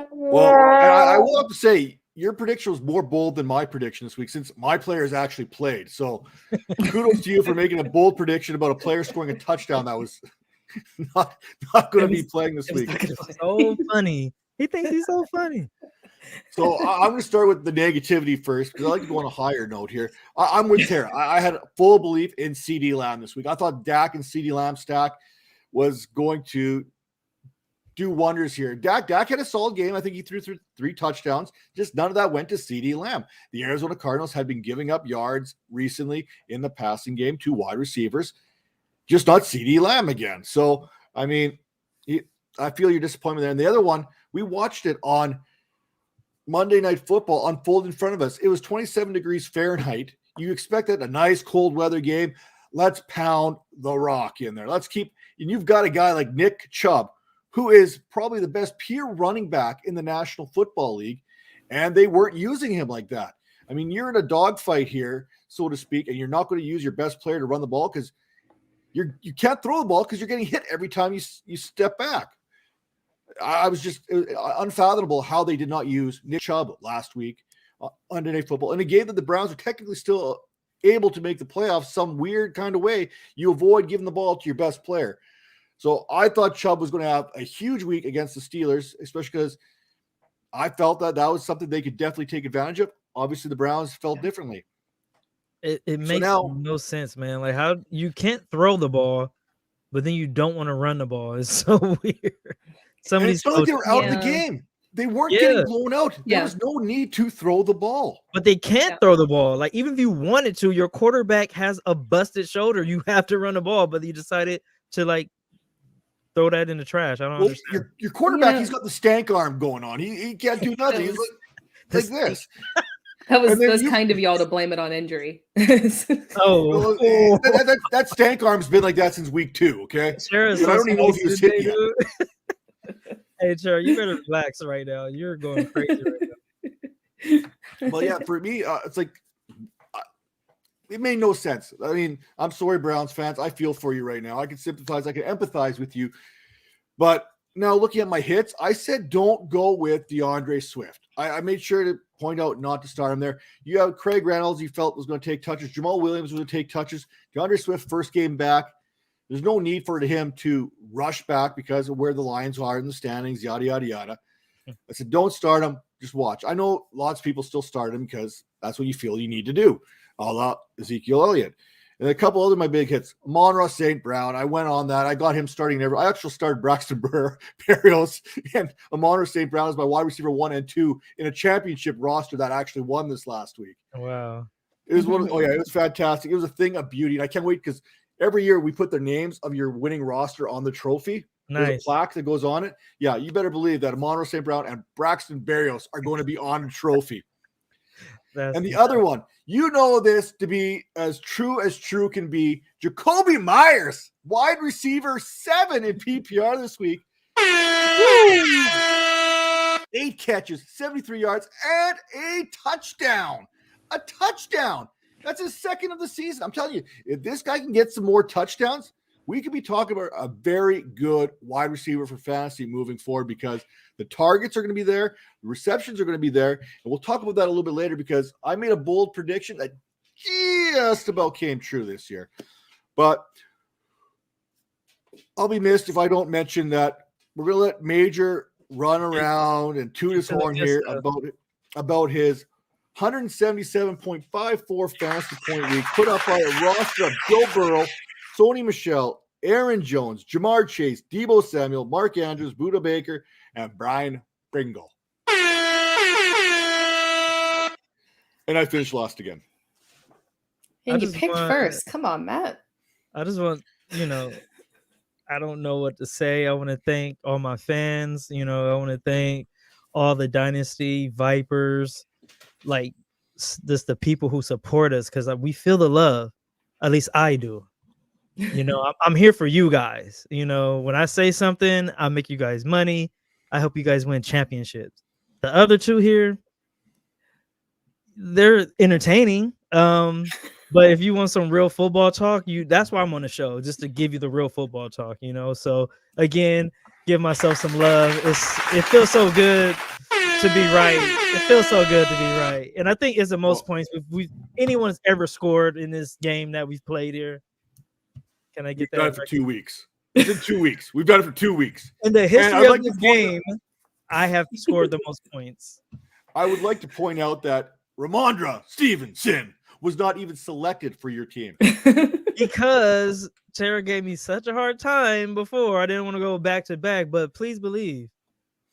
Well, I will have to say your prediction was more bold than my prediction this week since my players actually played. So kudos to you for making a bold prediction about a player scoring a touchdown that was not going to be playing this week. So funny. He thinks he's so funny. So I'm going to start with the negativity first because I like to go on a higher note here. I'm with Tera. I had full belief in CD Lamb this week. I thought Dak and CD Lamb stack was going to do wonders here. Dak had a solid game. I think he threw 3 touchdowns. Just none of that went to CD Lamb. The Arizona Cardinals had been giving up yards recently in the passing game to wide receivers. Just not CD Lamb again. So, I mean, I feel your disappointment there. And the other one, we watched it on Monday Night Football unfold in front of us. It was 27 degrees Fahrenheit. You expected a nice cold weather game. Let's pound the rock in there. And you've got a guy like Nick Chubb, who is probably the best pure running back in the National Football League, and they weren't using him like that. I mean, you're in a dogfight here, so to speak, and you're not going to use your best player to run the ball because you can't throw the ball because you're getting hit every time you step back. I was just unfathomable how they did not use Nick Chubb last week on Monday Night Football. In a game that the Browns are technically still able to make the playoffs some weird kind of way, you avoid giving the ball to your best player. So I thought Chubb was going to have a huge week against the Steelers, especially because I felt that was something they could definitely take advantage of. Obviously, the Browns felt differently. It makes no sense, man. Like how you can't throw the ball, but then you don't want to run the ball. It's so weird. It's not like they were out of the game. They weren't getting blown out. There was no need to throw the ball. But they can't throw the ball. Like even if you wanted to, your quarterback has a busted shoulder. You have to run the ball, but you decided to like throw that in the trash. I don't understand. Your quarterback, he's got the stank arm going on. He can't do nothing. He's like this. That was kind of y'all to blame it on injury. That stank arm's been like that since week 2, okay? Sure, I don't even know if he was hit yet. Hey, Tera, you better relax right now. You're going crazy right now. Well, yeah, for me, it's like it made no sense. I mean, I'm sorry, Browns fans. I feel for you right now. I can sympathize. I can empathize with you. But now looking at my hits, I said don't go with DeAndre Swift. I made sure to point out not to start him there. You have Craig Reynolds, you felt was going to take touches. Jamal Williams was going to take touches. DeAndre Swift, first game back. There's no need for him to rush back because of where the Lions are in the standings, yada, yada, yada. I said, don't start him. Just watch. I know lots of people still start him because that's what you feel you need to do, a la Ezekiel Elliott. And a couple other my big hits. Amon-Ra St. Brown. I went on that. I got him starting I actually started Braxton Berrios and Amon-Ra St. Brown as my wide receiver 1 and 2 in a championship roster that actually won this last week. Wow. It was it was fantastic. It was a thing of beauty. And I can't wait because every year we put the names of your winning roster on the trophy. Nice. There's a plaque that goes on it. Yeah, you better believe that Amon-Ra St. Brown and Braxton Berrios are going to be on the trophy. And the other one, you know this to be as true can be. Jacoby Myers, wide receiver 7 in PPR this week. 8 catches, 73 yards, and a touchdown. A touchdown. That's his second of the season. I'm telling you, if this guy can get some more touchdowns, we could be talking about a very good wide receiver for fantasy moving forward because the targets are going to be there, the receptions are going to be there, and we'll talk about that a little bit later because I made a bold prediction that just about came true this year. But I'll be missed if I don't mention that we're going to let Major run around and toot his horn here about his 177.54 fantasy point week, put up by a roster of Joe Burrow, Sony Michel, Aaron Jones, Jamar Chase, Deebo Samuel, Mark Andrews, Buda Baker, and Brian Pringle. And I finished last again. And you picked first. Come on, Matt. I just want, I don't know what to say. I want to thank all my fans. I want to thank all the Dynasty Vipers, like just the people who support us, because we feel the love. At least I do. I'm here for you guys. When I say something, I make you guys money. I hope you guys win championships. The other two here, they're entertaining. But if you want some real football talk, that's why I'm on the show, just to give you the real football talk, So again, give myself some love. It feels so good to be right. It feels so good to be right. And I think it's the most points anyone's ever scored in this game that we've played here. Can I get that? We've done it for 2 weeks. It's in 2 weeks. We've done it for 2 weeks. In the history of the game, I have scored the most points. I would like to point out that Ramondre Stevenson was not even selected for your team. Because Tera gave me such a hard time before. I didn't want to go back to back, but please believe.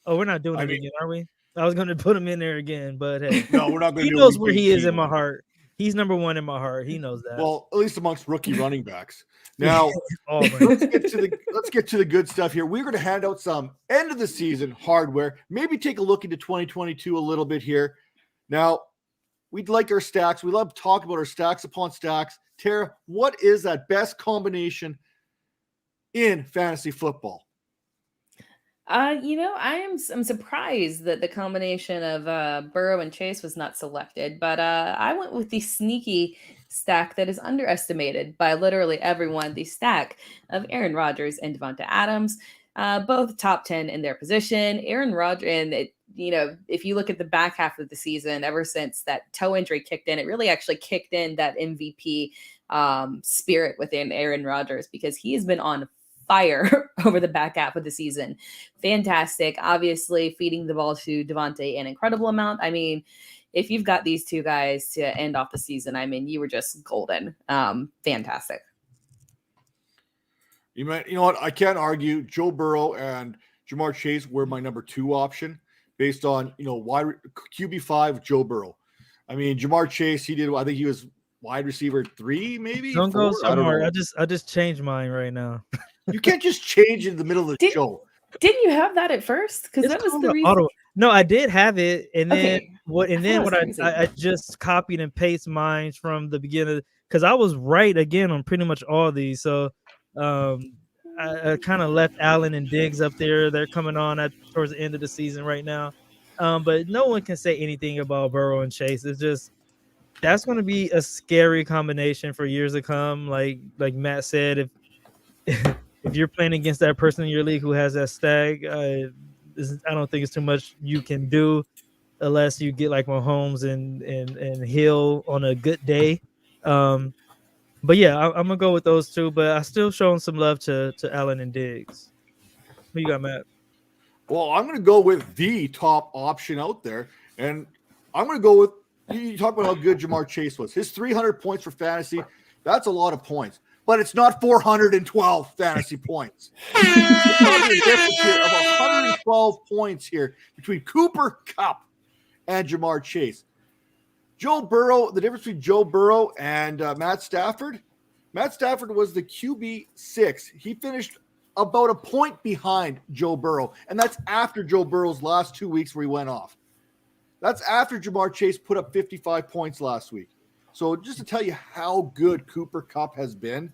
Oh, we're not doing it again, are we? I was going to put him in there again, but hey. No, we're not going to do it. He knows where he is in my heart. He's number one in my heart. He knows that. Well, at least amongst rookie running backs. Now, let's get to the good stuff here. We're going to hand out some end of the season hardware. Maybe take a look into 2022 a little bit here. Now, we'd like our stacks. We love talking about our stacks upon stacks. Tera, what is that best combination in fantasy football? I'm surprised that the combination of Burrow and Chase was not selected, but I went with the sneaky stack that is underestimated by literally everyone. The stack of Aaron Rodgers and Devonta Adams, both top 10 in their position. Aaron Rodgers, and if you look at the back half of the season, ever since that toe injury kicked in, it really actually kicked in that MVP spirit within Aaron Rodgers, because he has been on fire over the back half of the season. Fantastic. Obviously, feeding the ball to Devontae an incredible amount. I mean, if you've got these two guys to end off the season, I mean, you were just golden. Fantastic. You know what? I can't argue. Joe Burrow and Jamar Chase were my number 2 option based on, wide QB5 Joe Burrow. I mean, Jamar Chase, I think he was wide receiver 3, maybe. Don't 4? Go somewhere. I just changed mine right now. You can't just change in the middle of the show. Didn't you have that at first? Because that was the reason. No, I did have it, and then okay. I just copied and pasted mine from the beginning, because I was right again on pretty much all these. So I kind of left Allen and Diggs up there. They're coming on towards the end of the season right now. But no one can say anything about Burrow and Chase. It's just that's going to be a scary combination for years to come. Like Matt said, if you're playing against that person in your league who has that stack, I don't think it's too much you can do unless you get like Mahomes and Hill on a good day. But yeah, I'm gonna go with those two. But I still showing some love to Allen and Diggs. Who you got, Matt? Well, I'm gonna go with the top option out there, and I'm gonna go with you. Talk about how good Jamar Chase was. His 300 points for fantasy. That's a lot of points. But it's not 412 fantasy points. It's probably a difference here of 112 points here between Cooper Kupp and Jamar Chase. Joe Burrow, the difference between Joe Burrow and Matt Stafford. Matt Stafford was the QB6. He finished about a point behind Joe Burrow, and that's after Joe Burrow's last 2 weeks where he went off. That's after Jamar Chase put up 55 points last week. So just to tell you how good Cooper Kupp has been,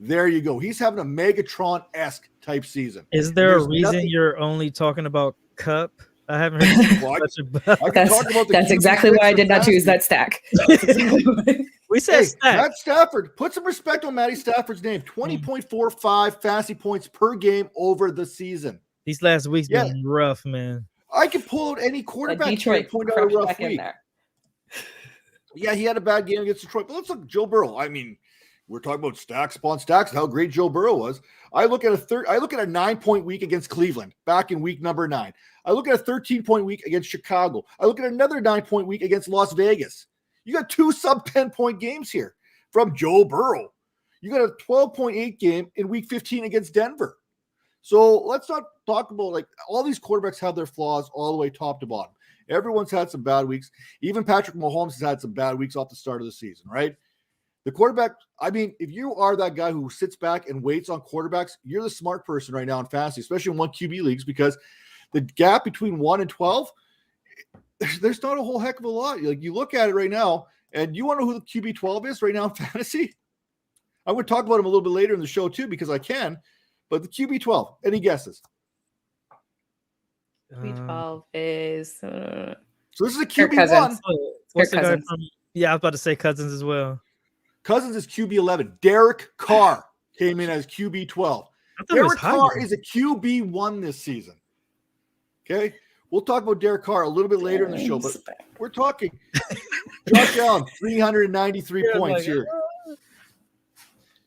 there you go. He's having a Megatron-esque type season. Is there a reason you're only talking about Kupp? I haven't heard much about that's exactly why I did not choose that stack. We said stack. Matt Stafford. Put some respect on Matty Stafford's name. 20.45 fantasy points per game over the season. These last weeks been rough, man. I could pull out any quarterback. Detroit point out a rough week. Yeah, he had a bad game against Detroit. But let's look at Joe Burrow. I mean, we're talking about stacks upon stacks, how great Joe Burrow was. I look at a 9-point week against Cleveland back in week number 9. I look at a 13-point week against Chicago. I look at another 9-point week against Las Vegas. You got 2 sub 10-point games here from Joe Burrow. You got a 12.8 game in week 15 against Denver. So let's not talk about, like, all these quarterbacks have their flaws all the way top to bottom. Everyone's had some bad weeks. Even Patrick Mahomes has had some bad weeks off the start of the season, right? The quarterback, I mean, if you are that guy who sits back and waits on quarterbacks, you're the smart person right now in fantasy, especially in 1 QB leagues, because the gap between 1 and 12, there's not a whole heck of a lot. Like, you look at it right now, and you want to know who the QB 12 is right now in fantasy? I'm going to talk about him a little bit later in the show too, because I can. But the QB 12, any guesses? QB 12 is. So this is a Kirk QB 1. What's the guy Cousins. from? Yeah, I was about to say Cousins as well. Cousins is QB 11. Derek Carr came in as QB 12. I thought it was Derek Carr higher. is a QB 1 this season. Okay? We'll talk about Derek Carr a little bit later in the show, but we're talking Josh Allen, 393 points here.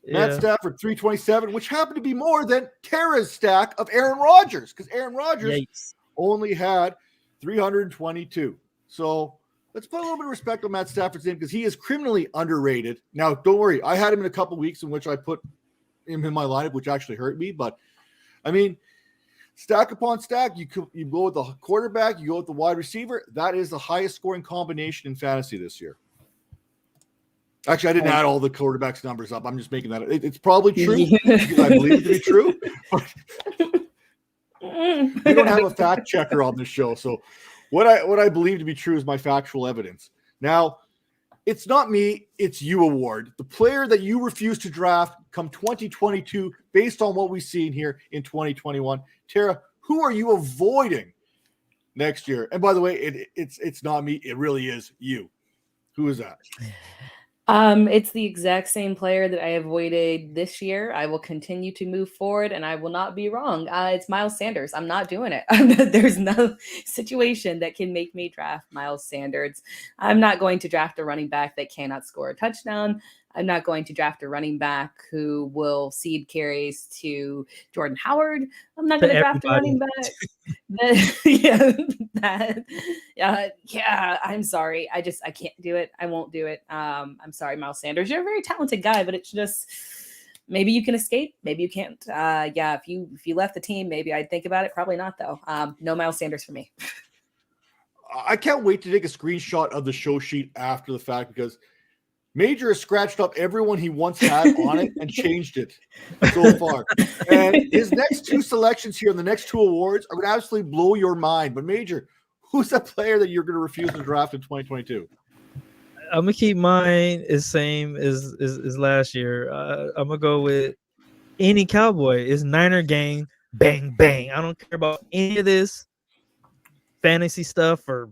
Matt Stafford, 327, which happened to be more than Tera's stack of Aaron Rodgers, because Aaron Rodgers only had 322. So let's put a little bit of respect on Matt Stafford's name, because he is criminally underrated. Now, don't worry. I had him in a couple weeks in which I put him in my lineup, which actually hurt me. But, I mean, stack upon stack, you go with the quarterback, you go with the wide receiver. That is the highest scoring combination in fantasy this year. Actually, I didn't add all the quarterbacks' numbers up. I'm just making that. It's probably true because I believe it to be true. We don't have a fact checker on this show, so what I believe to be true is my factual evidence. Now, it's not me, it's you award. The player that you refuse to draft come 2022 based on what we've seen here in 2021. Tara, who are you avoiding next year? And by the way, it's not me, it really is you. Who is that? It's the exact same player that I avoided this year. I will continue to move forward, and I will not be wrong. It's Miles Sanders. I'm not doing it. There's no situation that can make me draft Miles Sanders. I'm not going to draft a running back that cannot score a touchdown. I'm not going to draft a running back who will cede carries to Jordan Howard. I'm not going to draft a running back. I'm sorry. I can't do it. I won't do it. I'm sorry, Miles Sanders. You're a very talented guy, but it's just maybe you can escape. Maybe you can't. If you left the team, maybe I'd think about it. Probably not, though. No Miles Sanders for me. I can't wait to take a screenshot of the show sheet after the fact, because Major has scratched up everyone he once had on it and changed it so far. And his next 2 selections here in the next 2 awards are going to absolutely blow your mind. But Major, who's that player that you're going to refuse to draft in 2022? I'm gonna keep mine as same as last year. I'm gonna go with any Cowboy. It's Niner gang, bang bang. I don't care about any of this fantasy stuff or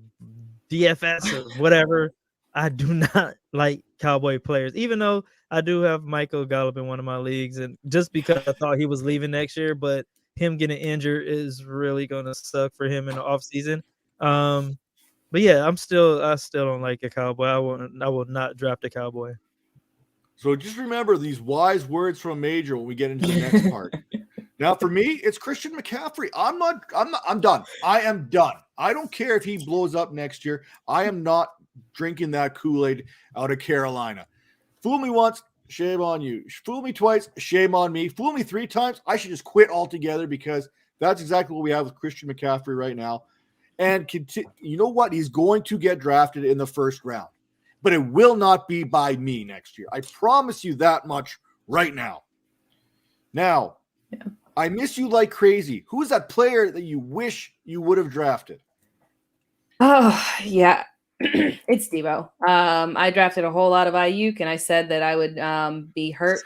DFS or whatever. I do not like Cowboy players, even though I do have Michael Gallup in one of my leagues, and just because I thought he was leaving next year, but him getting injured is really gonna suck for him in the offseason. But yeah, I still don't like a Cowboy. I will not draft a Cowboy. So just remember these wise words from Major when we get into the next part. Now, for me, it's Christian McCaffrey. I'm done. I am done. I don't care if he blows up next year. I am not drinking that Kool-Aid out of Carolina. Fool me once, shame on you. Fool me twice, shame on me. Fool me 3 times, I should just quit altogether, because that's exactly what we have with Christian McCaffrey right now. And you know what? He's going to get drafted in the first round, but it will not be by me next year. I promise you that much right now. Now, I miss you like crazy. Who is that player that you wish you would have drafted? Oh, yeah. It's Debo. I drafted a whole lot of Ayuk, and I said that I would be hurt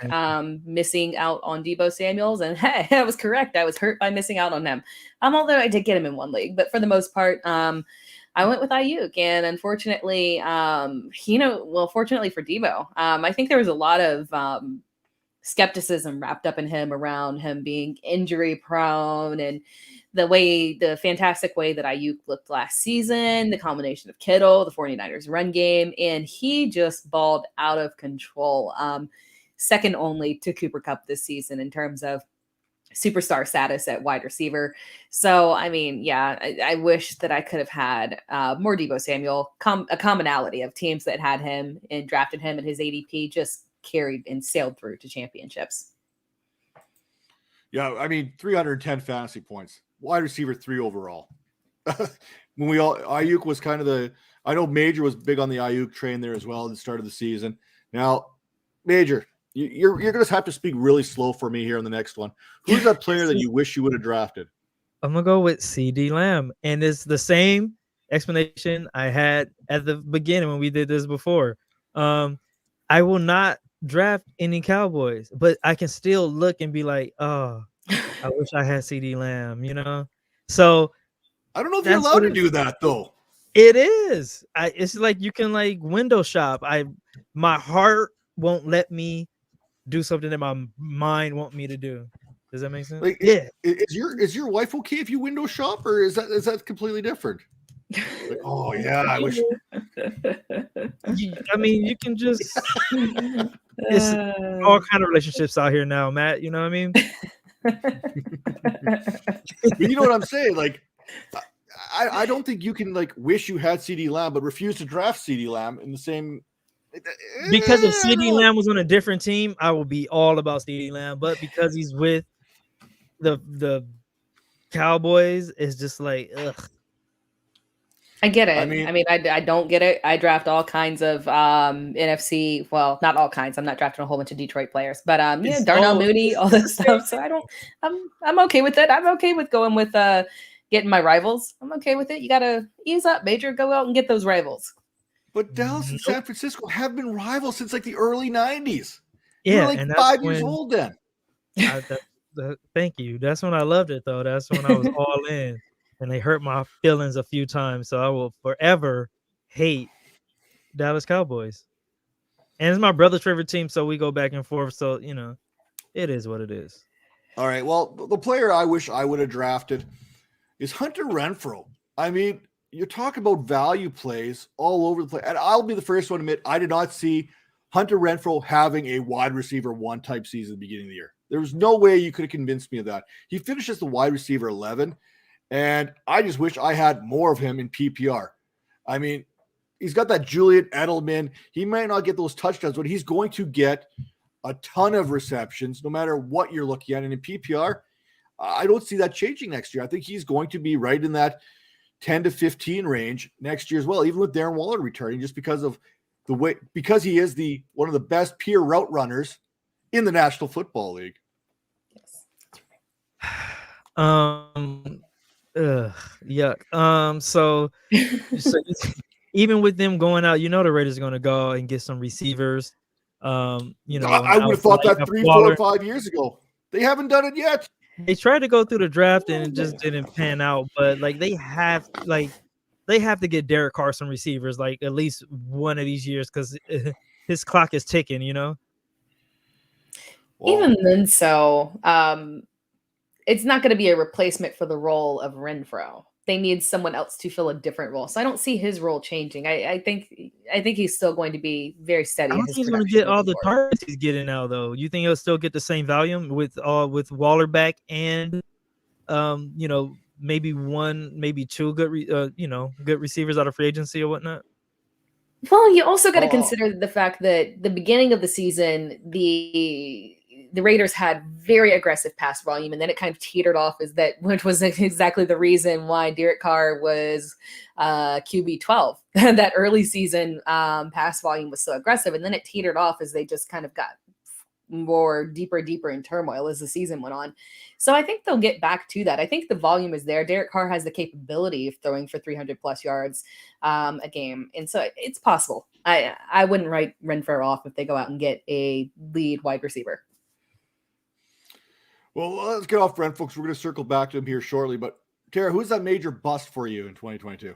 missing out on Debo Samuels, and hey, I was correct. I was hurt by missing out on him. Although I did get him in one league, but for the most part, I went with Ayuk, and unfortunately, fortunately for Debo, I think there was a lot of skepticism wrapped up in him around him being injury prone, and the fantastic way that Ayuk looked last season, the combination of Kittle, the 49ers run game, and he just balled out of control. second only to Cooper Kupp this season in terms of superstar status at wide receiver. So, I mean, yeah, I wish that I could have had more Deebo Samuel. A commonality of teams that had him and drafted him, and his ADP just carried and sailed through to championships. Yeah, I mean, 310 fantasy points, wide receiver 3 overall. When Ayuk was kind of I know Major was big on the Ayuk train there as well at the start of the season. Now, Major, you're going to have to speak really slow for me here on the next one. Who's that player that you wish you would have drafted? I'm going to go with CD Lamb. And it's the same explanation I had at the beginning when we did this before. I will not draft any Cowboys, but I can still look and be like, oh, I wish I had CD Lamb, So I don't know if you're allowed to do that, though. It is. It's like you can window shop. My heart won't let me do something that my mind want me to do. Does that make sense? Yeah. Is your wife okay if you window shop, or is that completely different? Oh yeah, I wish. I mean, you can just. It's all kind of relationships out here now, Matt. You know what I mean? You know what I'm saying? I don't think you can wish you had CD Lamb but refuse to draft CD Lamb in the same. Because if CD Lamb was on a different team, I would be all about CD Lamb. But because he's with the Cowboys, it's just ugh. I get it. I mean, I don't get it. I draft all kinds of NFC. Well, not all kinds. I'm not drafting a whole bunch of Detroit players, but Darnell Mooney, all that stuff. So I'm okay with it. I'm okay with going with getting my rivals. I'm okay with it. You gotta ease up, Major. Go out and get those rivals. But Dallas and San Francisco have been rivals since the early 90s. Yeah, and 5 years old then. Thank you. That's when I loved it, though. That's when I was all in. And they hurt my feelings a few times. So I will forever hate Dallas Cowboys. And it's my brother's favorite team, so we go back and forth. So, it is what it is. All right. Well, the player I wish I would have drafted is Hunter Renfrow. I mean, you're talking about value plays all over the place. And I'll be the first one to admit I did not see Hunter Renfrow having a wide receiver 1 type season at the beginning of the year. There was no way you could have convinced me of that. He finished as the wide receiver 11. And I just wish I had more of him in PPR. I mean, he's got that Julian Edelman. He might not get those touchdowns, but he's going to get a ton of receptions no matter what you're looking at. And in PPR, I don't see that changing next year. I think he's going to be right in that 10 to 15 range next year as well, even with Darren Waller returning, just because of because he is one of the best pure route runners in the National Football League. Yuck. So even with them going out, the Raiders are going to go and get some receivers. I would have thought that 3, 4, 5 years ago. They haven't done it yet. They tried to go through the draft and it just didn't pan out. But they have to get Derek Carr some receivers at least one of these years because his clock is ticking. Even then, it's not going to be a replacement for the role of Renfrow. They need someone else to fill a different role. So I don't see his role changing. I think he's still going to be very steady. I don't think he's going to get all the targets he's getting now, though. You think he'll still get the same volume with Waller back and maybe 1, maybe 2 good receivers out of free agency or whatnot? Well, you also got to consider the fact that the beginning of the season, the Raiders had very aggressive pass volume, and then it kind of teetered off which was exactly the reason why Derek Carr was QB 12. That early season pass volume was so aggressive, and then it teetered off as they just kind of got more deeper in turmoil as the season went on. So I think they'll get back to that. I think the volume is there. Derek Carr has the capability of throwing for 300 plus yards a game. And so it's possible. I wouldn't write Renfrow off if they go out and get a lead wide receiver. Well, let's get off Brent, folks. We're going to circle back to him here shortly. But Tara, who's that major bust for you in 2022?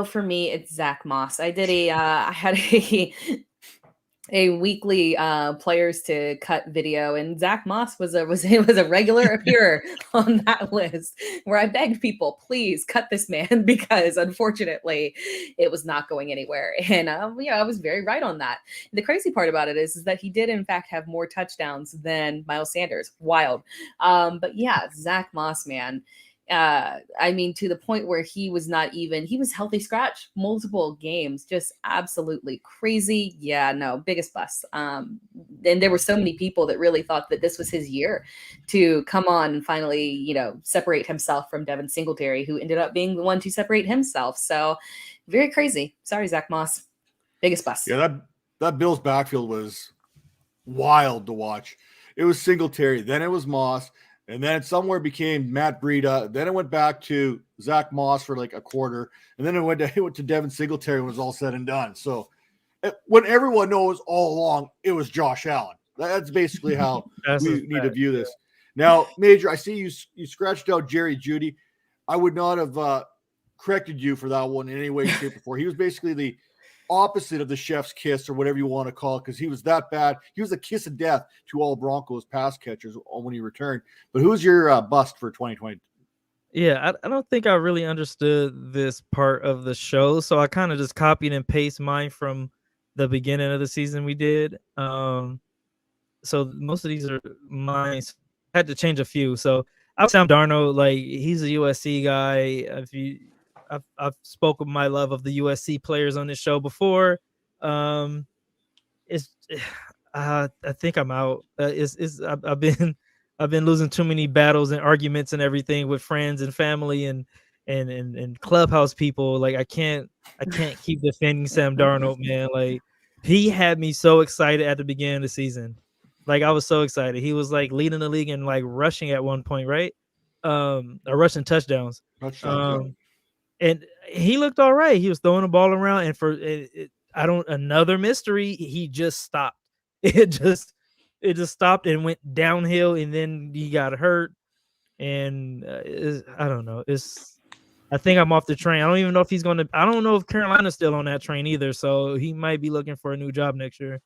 For me, it's Zach Moss. I had a a weekly players to cut video, and Zach Moss was a regular appearer on that list, where I begged people, please cut this man, because unfortunately it was not going anywhere. And I was very right on that. The crazy part about it is that he did in fact have more touchdowns than Miles Sanders. Wild. But yeah, Zach Moss, man. I mean, to the point where he was healthy scratch multiple games, just absolutely crazy. Yeah, no, biggest bust. And there were so many people that really thought that this was his year to come on and finally, separate himself from Devin Singletary, who ended up being the one to separate himself. So very crazy. Sorry, Zach Moss. Biggest bust. Yeah, that Bills backfield was wild to watch. It was Singletary, then it was Moss, and then it somewhere became Matt Breida. Then it went back to Zach Moss for like a quarter, and then it went to Devin Singletary when it was all said and done. So when everyone knows all along it was Josh Allen. That's basically how we need to view this. Now, Major, I see you scratched out Jerry Jeudy. I would not have corrected you for that one in any way, shape, or form. He was basically the opposite of the chef's kiss, or whatever you want to call it, because he was that bad. He was a kiss of death to all Broncos pass catchers when he returned. But who's your bust for 2020? Yeah, I don't think I really understood this part of the show, so I kind of just copied and pasted mine from the beginning of the season we did. So most of these are mine. I had to change a few. So I was Sam Darnold. Like, he's a USC guy. I've spoken my love of the USC players on this show before. I think I'm out. I've been losing too many battles and arguments and everything with friends and family and clubhouse people. Like, I can't keep defending Sam Darnold, man. Like, he had me so excited at the beginning of the season. Like, I was so excited. He was like leading the league and like rushing at one point, right? Or rushing touchdowns. And he looked all right. He was throwing the ball around, and another mystery. He just stopped. It just stopped and went downhill, and then he got hurt. And I don't know. I think I'm off the train. I don't even know if he's going to. I don't know if Carolina's still on that train either. So he might be looking for a new job next year.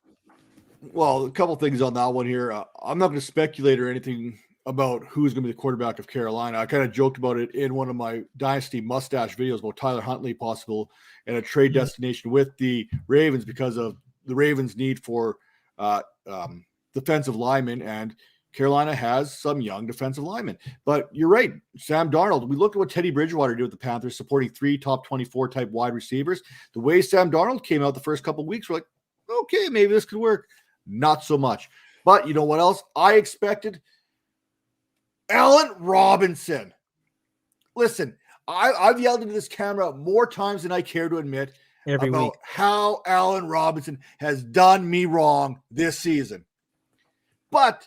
Well, a couple things on that one here. I'm not going to speculate or anything about who's going to be the quarterback of Carolina. I kind of joked about it in one of my Dynasty mustache videos about Tyler Huntley possible and a trade destination with the Ravens because of the Ravens' need for defensive linemen, and Carolina has some young defensive linemen. But you're right, Sam Darnold. We look at what Teddy Bridgewater did with the Panthers, supporting 3 top 24 type wide receivers. The way Sam Darnold came out the first couple of weeks, we're like, okay, maybe this could work. Not so much. But you know what else I expected? Allen Robinson. Listen, I've yelled into this camera more times than I care to admit about how Allen Robinson has done me wrong this season. But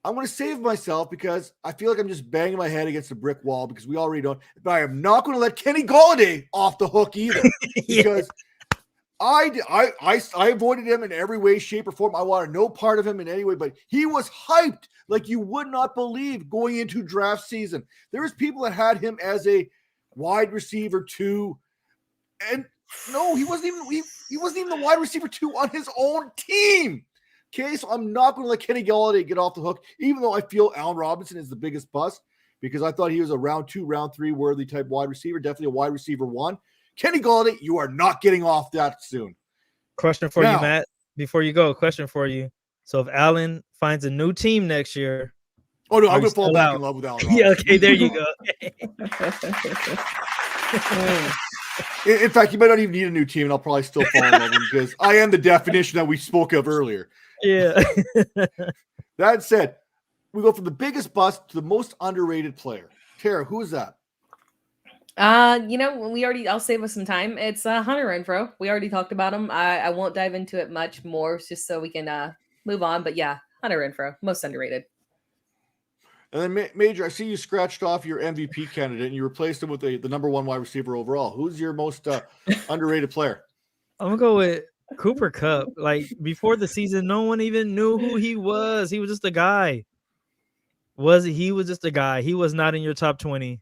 I'm going to save myself because I feel like I'm just banging my head against a brick wall because we already don't. But I am not going to let Kenny Golladay off the hook either because I avoided him in every way, shape, or form. I wanted no part of him in any way, but he was hyped like you would not believe going into draft season. There was people that had him as a wide receiver 2, and no, he wasn't even the wide receiver 2 on his own team. Okay, so I'm not going to let Kenny Golladay get off the hook, even though I feel Allen Robinson is the biggest bust because I thought he was a round 2, round 3 worthy type wide receiver, definitely a wide receiver 1. Kenny Golladay, you are not getting off that soon. Question for you, Matt. Before you go, question for you. So if Allen finds a new team next year, I'm going to fall back in love with Allen Robinson. Yeah, okay, there you go. In fact, you might not even need a new team, and I'll probably still fall in love with him because I am the definition that we spoke of earlier. Yeah. That said, we go from the biggest bust to the most underrated player. Tara, who is that? I'll save us some time. It's Hunter Renfrow. We already talked about him. I won't dive into it much more just so we can move on. But yeah, Hunter Renfrow, most underrated. And then Major, I see you scratched off your MVP candidate and you replaced him with the number 1 wide receiver overall. Who's your most underrated player? I'm gonna go with Cooper Kupp. Like, before the season, no one even knew who he was. He was just a guy. He was just a guy. He was not in your top 20.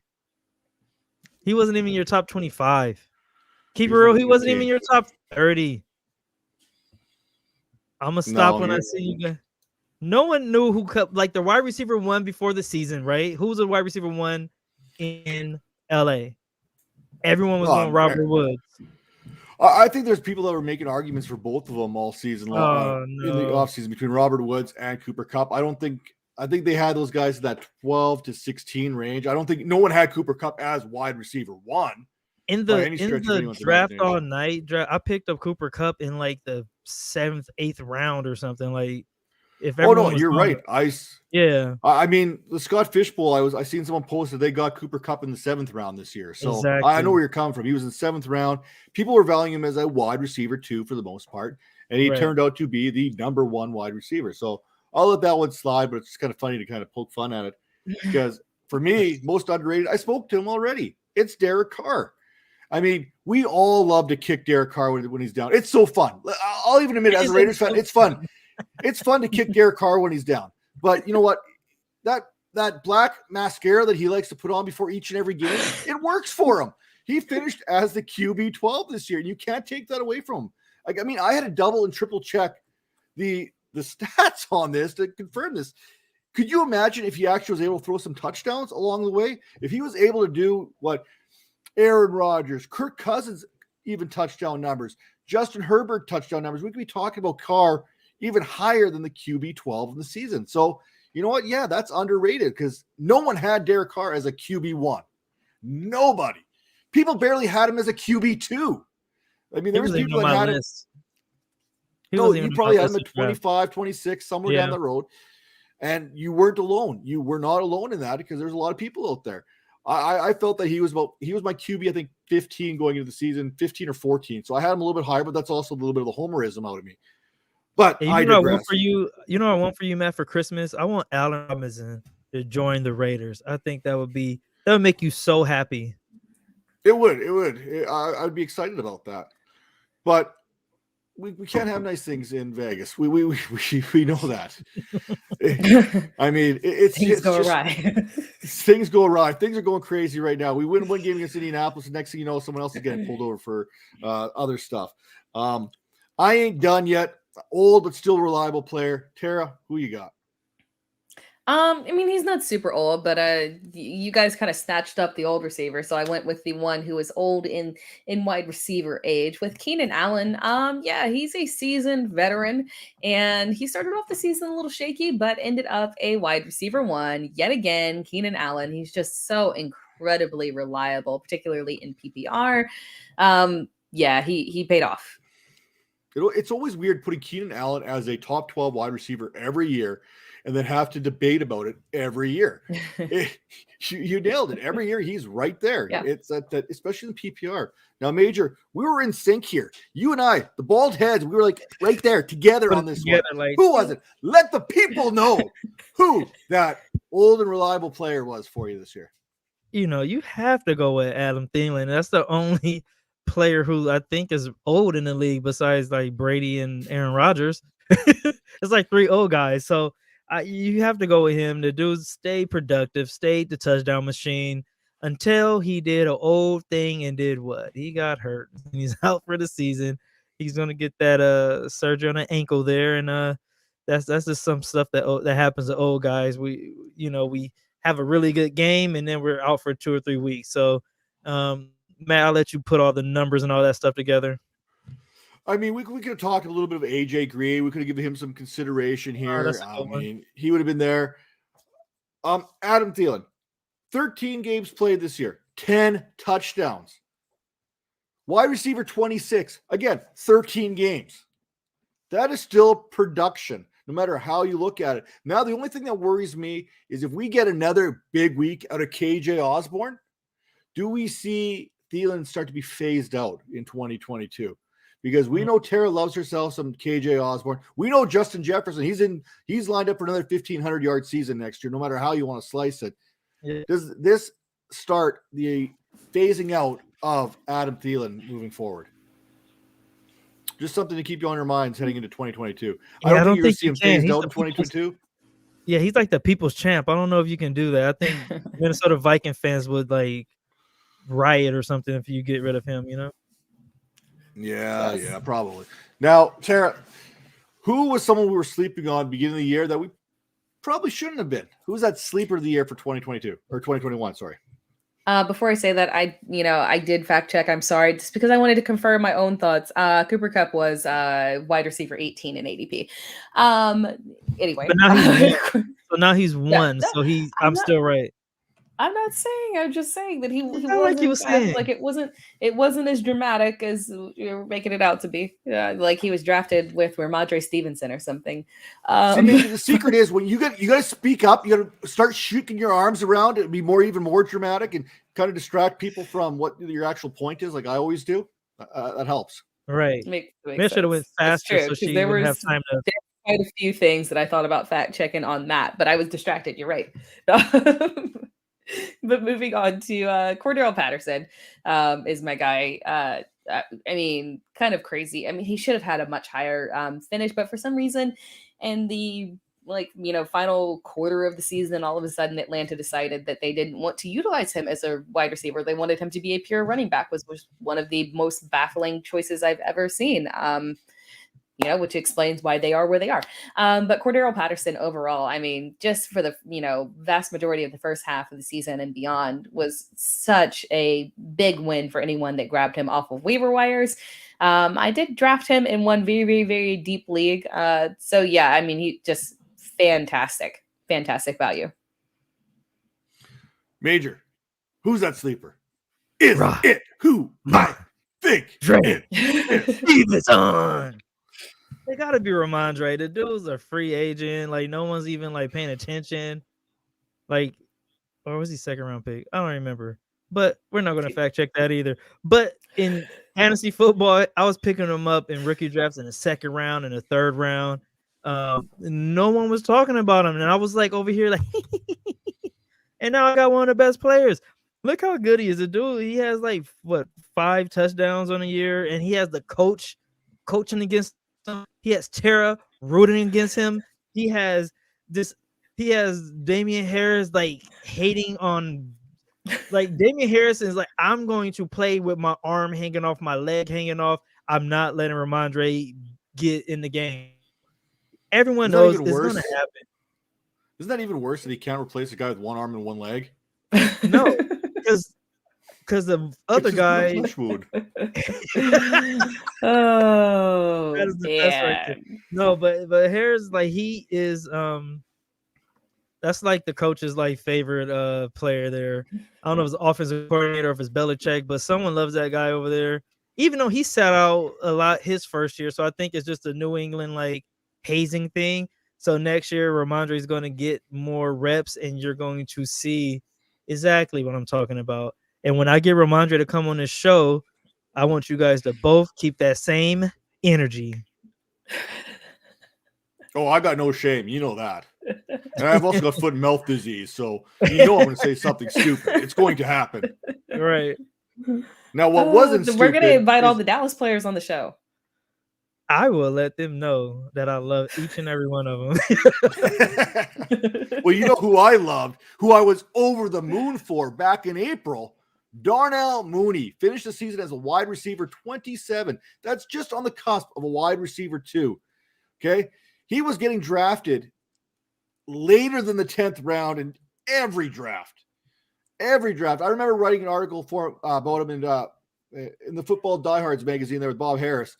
He wasn't even your top 25. Keep it real, he wasn't even your top 30. I'm gonna stop No, when I see you guys. No one knew who like the wide receiver one before the season, right? Who's the wide receiver one in LA? Everyone was going Robert Woods. I think there's people that were making arguments for both of them all season long in the offseason between Robert Woods and Cooper Kupp. I think they had those guys in that 12 to 16 range. I don't think no one had Cooper Kupp as wide receiver one. In the draft all night draft, I picked up Cooper Kupp in like the 7th, 8th round or something. Like, if you're right. I mean, the Scott Fishbowl, I seen someone post that they got Cooper Kupp in the 7th round this year. So exactly. I know where you're coming from. He was in the 7th round. People were valuing him as a wide receiver too, for the most part, and he turned out to be the number one wide receiver. So I'll let that one slide, but it's kind of funny to kind of poke fun at it because for me, most underrated. I spoke to him already. It's Derek Carr. I mean, we all love to kick Derek Carr when he's down. It's so fun. I'll even admit, as a Raiders fan, it's fun. It's fun to kick Derek Carr when he's down. But you know what? That black mascara that he likes to put on before each and every game, it works for him. He finished as the QB 12 this year, and you can't take that away from him. Like, I mean, I had to double and triple check the stats on this to confirm this. Could you imagine if he actually was able to throw some touchdowns along the way? If he was able to do what Aaron Rodgers, Kirk Cousins, even touchdown numbers, Justin Herbert touchdown numbers, we could be talking about Carr even higher than the QB 12 in the season. So, you know what? Yeah, that's underrated because no one had Derek Carr as a QB 1. Nobody. People barely had him as a QB 2. I mean, there was people that had him. No, you probably had him at 25, 26, somewhere down the road. And you weren't alone. You were not alone in that because there's a lot of people out there. I felt that he was my QB, I think 15 going into the season, 15 or 14. So I had him a little bit higher, but that's also a little bit of the homerism out of me. But hey, I want for you. You know what I want for you, Matt, for Christmas? I want Allen Robinson to join the Raiders. I think that would make you so happy. It would. I'd be excited about that. But we can't have nice things in Vegas. We know that. I mean, things go awry. Things go awry. Things are going crazy right now. We win one game against Indianapolis, and next thing you know, someone else is getting pulled over for other stuff. I ain't done yet. Old but still reliable player. Tara, who you got? I mean, he's not super old, but you guys kind of snatched up the old receiver, so I went with the one who is old in wide receiver age with Keenan Allen. Yeah, he's a seasoned veteran, and he started off the season a little shaky, but ended up a wide receiver 1 yet again. Keenan Allen, he's just so incredibly reliable, particularly in PPR. Yeah, he paid off. It's always weird putting Keenan Allen as a top 12 wide receiver every year and then have to debate about it every year. You nailed it. Every year he's right there. Yeah. It's that especially in PPR. Now, Major, we were in sync here. You and I, the bald heads, we were like right there together on this one. Like, who was it? Let the people know who that old and reliable player was for you this year. You know, you have to go with Adam Thielen. That's the only player who I think is old in the league besides like Brady and Aaron Rodgers. It's like 3 old guys. So you have to go with him. The dude stay productive, stayed the touchdown machine until he did an old thing and did what? He got hurt. He's out for the season. He's gonna get that surgery on an ankle there, and that's just some stuff that happens to old guys. We have a really good game and then we're out for 2 or 3 weeks. So Matt, I'll let you put all the numbers and all that stuff together. I mean, we could have talked a little bit of AJ Green. We could have given him some consideration here. I mean, he would have been there. Adam Thielen, 13 games played this year, 10 touchdowns. Wide receiver 26, again, 13 games. That is still production, no matter how you look at it. Now, the only thing that worries me is if we get another big week out of KJ Osborne, do we see Thielen start to be phased out in 2022? Because we know Tara loves herself some KJ Osborne. We know Justin Jefferson. He's lined up for another 1,500-yard season next year, no matter how you want to slice it. Yeah. Does this start the phasing out of Adam Thielen moving forward? Just something to keep you on your minds heading into 2022. Yeah, I don't think you're going to see him phased out in 2022. Yeah, he's like the people's champ. I don't know if you can do that. I think Minnesota Viking fans would like riot or something if you get rid of him, you know? Yeah, probably. Now, Tara, Who was someone we were sleeping on beginning of the year that we probably shouldn't have been? Who was that sleeper of the year for 2022 or 2021? Sorry. Before I say that, I did fact check. I'm sorry, just because I wanted to confirm my own thoughts. Cooper Kupp was wide receiver 18 in ADP. Anyway, But now he's one. So now he's Yeah, one. no, So I'm I'm not. still right. I'm not saying. I'm just saying that he It's not wasn't like you were saying. like it wasn't as dramatic as you're making it out to be. Like he was drafted with Ramondre Stevenson or something. See, maybe the secret is when you got to speak up. You got to start shaking your arms around. It'd be even more dramatic and kind of distract people from what your actual point is. Like I always do. That helps. Right. Makes Maybe I should have went sense. faster It's so true, she there wouldn't was have time to. quite a few things that I thought about fact checking on that, but I was distracted. You're right. But moving on to Cordero Patterson is my guy. I mean, kind of crazy. I mean, he should have had a much higher finish, but for some reason, in the final quarter of the season, all of a sudden Atlanta decided that they didn't want to utilize him as a wide receiver. They wanted him to be a pure running back, was one of the most baffling choices I've ever seen. Which explains why they are where they are. But Cordero Patterson overall, I mean, just for the, vast majority of the first half of the season and beyond was such a big win for anyone that grabbed him off of waiver wires. I did draft him in one very, very, very deep league. So yeah, I mean, he just fantastic value. Major, who's that sleeper? Is Right. it who I think Dre. it is? Stevenson. They gotta be Ramondre. The dude's a free agent. Like no one's even like paying attention. Like, or was he second round pick? I don't remember. But we're not gonna fact check that either. But in fantasy football, I was picking him up in rookie drafts in the second round and the third round. No one was talking about him, and I was like over here like, and now I got one of the best players. Look how good he is. The dude, he has like 5 touchdowns on a year, and he has the coaching against him. He has Tera rooting against him. He has Damian Harris like hating on, like Damian Harris is like, I'm going to play with my arm hanging off, my leg hanging off. I'm not letting Ramondre get in the game. Everyone knows it's going to happen. Isn't that even worse that he can't replace a guy with one arm and one leg? No, because the other guy. Oh, that is the best right there. No, but Harris, like he is that's like the coach's like favorite player there. I don't know if it's offensive coordinator or if it's Belichick, but someone loves that guy over there. Even though he sat out a lot his first year, so I think it's just a New England like hazing thing. So next year, Ramondre is going to get more reps, and you're going to see exactly what I'm talking about. And when I get Ramondre to come on this show, I want you guys to both keep that same energy. Oh, I got no shame. You know that. And I've also got foot and mouth disease, so you know I'm going to say something stupid. It's going to happen. Right. Now, what wasn't stupid... We're going to invite all the Dallas players on the show. I will let them know that I love each and every one of them. Well, you know who I loved, who I was over the moon for back in April? Darnell Mooney finished the season as a wide receiver 27. That's just on the cusp of a wide receiver 2. Okay? He was getting drafted later than the 10th round in every draft. Every draft. I remember writing an article about him in the Football Diehards magazine there with Bob Harris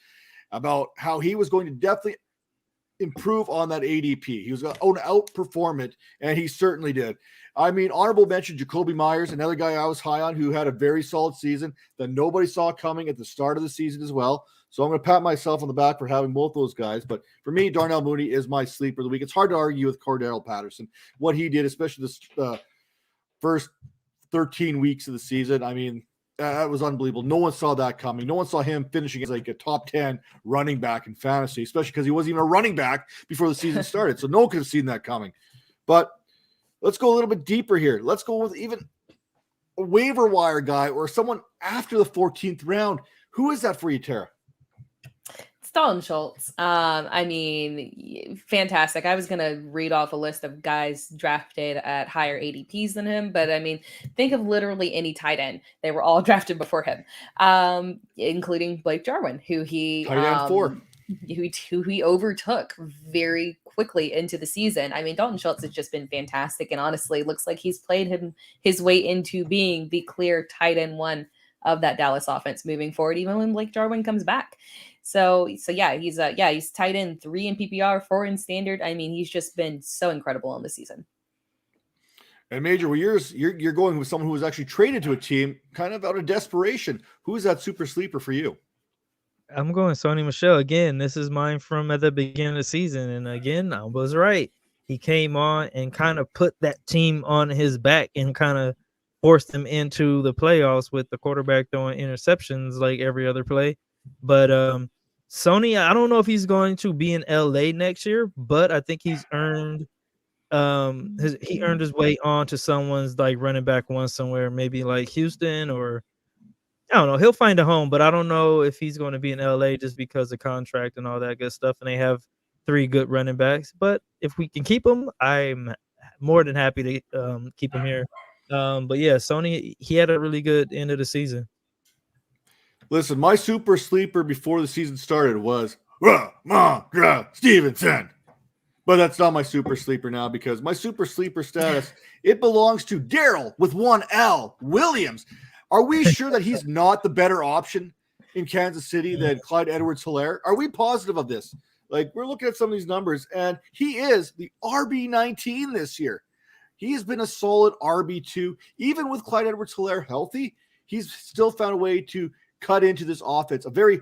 about how he was going to definitely improve on that ADP. He was going to outperform it, and he certainly did. I mean, honorable mention, Jacoby Myers, another guy I was high on who had a very solid season that nobody saw coming at the start of the season as well. So I'm going to pat myself on the back for having both those guys. But for me, Darnell Mooney is my sleeper of the week. It's hard to argue with Cordero Patterson. What he did, especially this first 13 weeks of the season, I mean, that was unbelievable. No one saw that coming. No one saw him finishing as like a top 10 running back in fantasy, especially because he wasn't even a running back before the season started. So no one could have seen that coming. But let's go a little bit deeper here. Let's go with even a waiver wire guy or someone after the 14th round. Who is that for you, Tara? It's Dalton Schultz. I mean, fantastic. I was going to read off a list of guys drafted at higher ADPs than him, but I mean, think of literally any tight end. They were all drafted before him, including Blake Jarwin, who he tight end 4. who he overtook very quickly into the season. I mean, Dalton Schultz has just been fantastic, and honestly, looks like he's played his way into being the clear tight end one of that Dallas offense moving forward, even when Blake Jarwin comes back. So yeah, he's tight end 3 in PPR, 4 in standard. I mean, he's just been so incredible on the season. And Major, well, you're going with someone who was actually traded to a team kind of out of desperation. Who is that super sleeper for you? I'm going Sony Michel again. This is mine from at the beginning of the season, and again, I was right. He came on and kind of put that team on his back and kind of forced them into the playoffs with the quarterback throwing interceptions like every other play. But Sony, I don't know if he's going to be in LA next year, but I think he's earned he earned his way on to someone's like running back one somewhere, maybe like Houston, or I don't know. He'll find a home, but I don't know if he's going to be in LA just because of contract and all that good stuff. And they have 3 good running backs. But if we can keep him, I'm more than happy to keep him here. But yeah, Sony, he had a really good end of the season. Listen, my super sleeper before the season started was Ramondre Stevenson. But that's not my super sleeper now, because my super sleeper status, it belongs to Daryl with 1 L Williams. Are we sure that he's not the better option in Kansas City than Clyde Edwards-Helaire? Are we positive of this? Like, we're looking at some of these numbers, and he is the RB19 this year. He has been a solid RB2. Even with Clyde Edwards-Helaire healthy, he's still found a way to cut into this offense, a very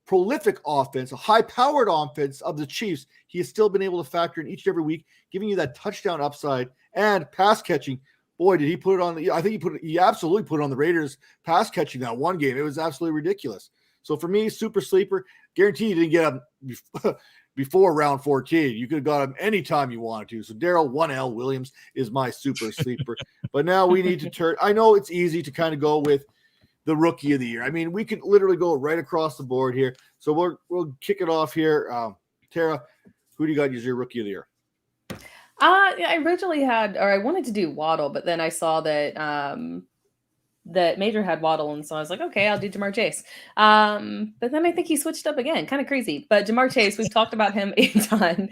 prolific offense, a high-powered offense of the Chiefs. He has still been able to factor in each and every week, giving you that touchdown upside and pass catching. Boy, did he put it on I think he absolutely put it on the Raiders pass catching that one game. It was absolutely ridiculous. So for me, super sleeper, guarantee you didn't get him before round 14. You could have got him anytime you wanted to. So Daryl 1L Williams is my super sleeper. But now we need to turn. I know it's easy to kind of go with the rookie of the year. I mean, we could literally go right across the board here. So we'll kick it off here. Tara, who do you got as your rookie of the year? I originally I wanted to do Waddle, but then I saw that that Major had Waddle, and so I was like, okay, I'll do Jamar Chase. But then I think he switched up again, kind of crazy. But Jamar Chase, we've talked about him a ton,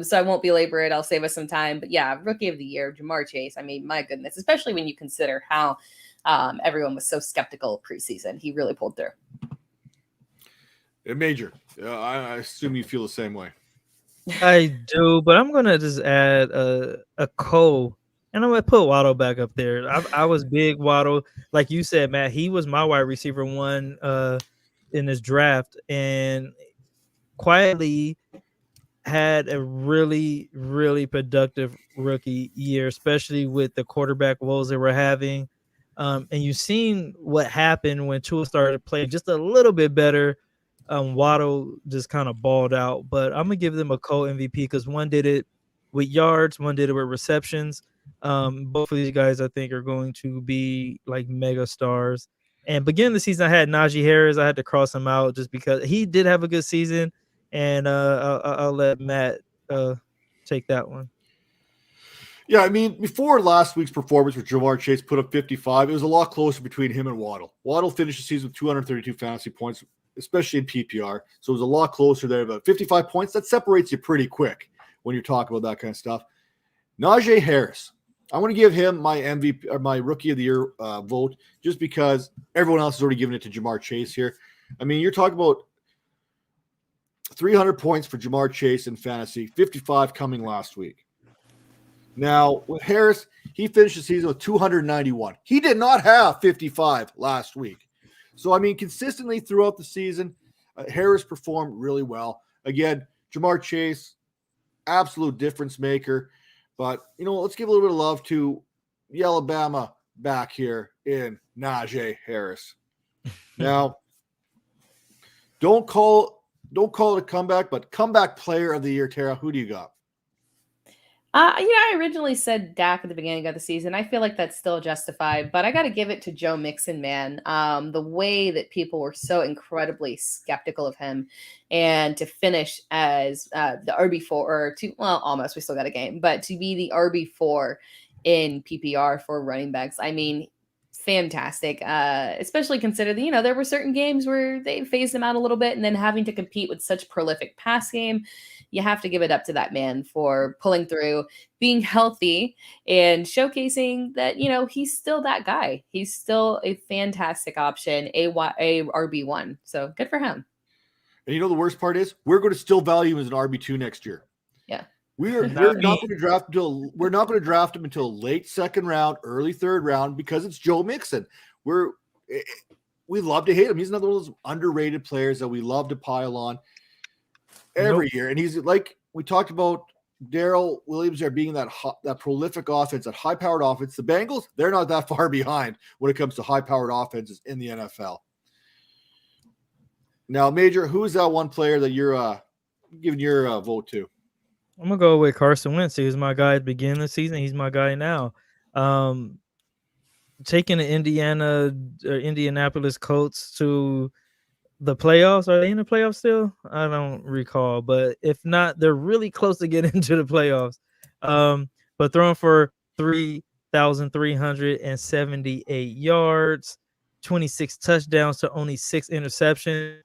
so I won't belabor it. I'll save us some time. But yeah, rookie of the year, Jamar Chase. I mean, my goodness, especially when you consider how everyone was so skeptical preseason. He really pulled through. Major, I assume you feel the same way. I do, but I'm gonna just add a Cole, and I'm gonna put Waddle back up there. I was big Waddle, like you said, Matt. He was my wide receiver 1 in this draft, and quietly had a really, really productive rookie year, especially with the quarterback woes they were having. And you've seen what happened when Tua started playing just a little bit better. Waddle just kind of balled out, but I'm gonna give them a co-MVP because one did it with yards, one did it with receptions. Both of these guys I think are going to be like mega stars. And beginning of the season, I had Najee Harris. I had to cross him out just because he did have a good season. And I'll let Matt take that one. Yeah, I mean, before last week's performance where Jamar Chase put up 55, it was a lot closer between him and Waddle. Waddle finished the season with 232 fantasy points, especially in PPR. So it was a lot closer there. About 55 points, that separates you pretty quick when you're talking about that kind of stuff. Najee Harris, I want to give him my MVP or my rookie of the year vote just because everyone else has already given it to Jamar Chase here. I mean, you're talking about 300 points for Jamar Chase in fantasy, 55 coming last week. Now, with Harris, he finished the season with 291. He did not have 55 last week. So, I mean, consistently throughout the season, Harris performed really well. Again, Jamar Chase, absolute difference maker. But, you know, let's give a little bit of love to the Alabama back here in Najee Harris. Now, don't call it a comeback, but comeback player of the year, Tara, who do you got? I originally said Dak at the beginning of the season. I feel like that's still justified, but I got to give it to Joe Mixon, man. The way that people were so incredibly skeptical of him, and to finish as the RB4, almost, we still got a game, but to be the RB4 in PPR for running backs. I mean, fantastic, especially considering, there were certain games where they phased him out a little bit, and then having to compete with such prolific pass game, you have to give it up to that man for pulling through, being healthy, and showcasing that, he's still that guy. He's still a fantastic option, a RB1. So good for him. And the worst part is we're going to still value him as an RB2 next year. Yeah. We're not going to draft him until late second round, early third round, because it's Joe Mixon. We love to hate him. He's another one of those underrated players that we love to pile on every year. And he's like we talked about Darrell Williams there being that prolific offense, that high-powered offense. The Bengals, they're not that far behind when it comes to high-powered offenses in the NFL. Now, Major, who is that one player that you're giving your vote to? I'm gonna go with Carson Wentz. He was my guy at the beginning of the season. He's my guy now. Taking the Indianapolis Colts to the playoffs. Are they in the playoffs still? I don't recall, but if not, they're really close to getting into the playoffs. But throwing for 3,378 yards, 26 touchdowns to only 6 interceptions.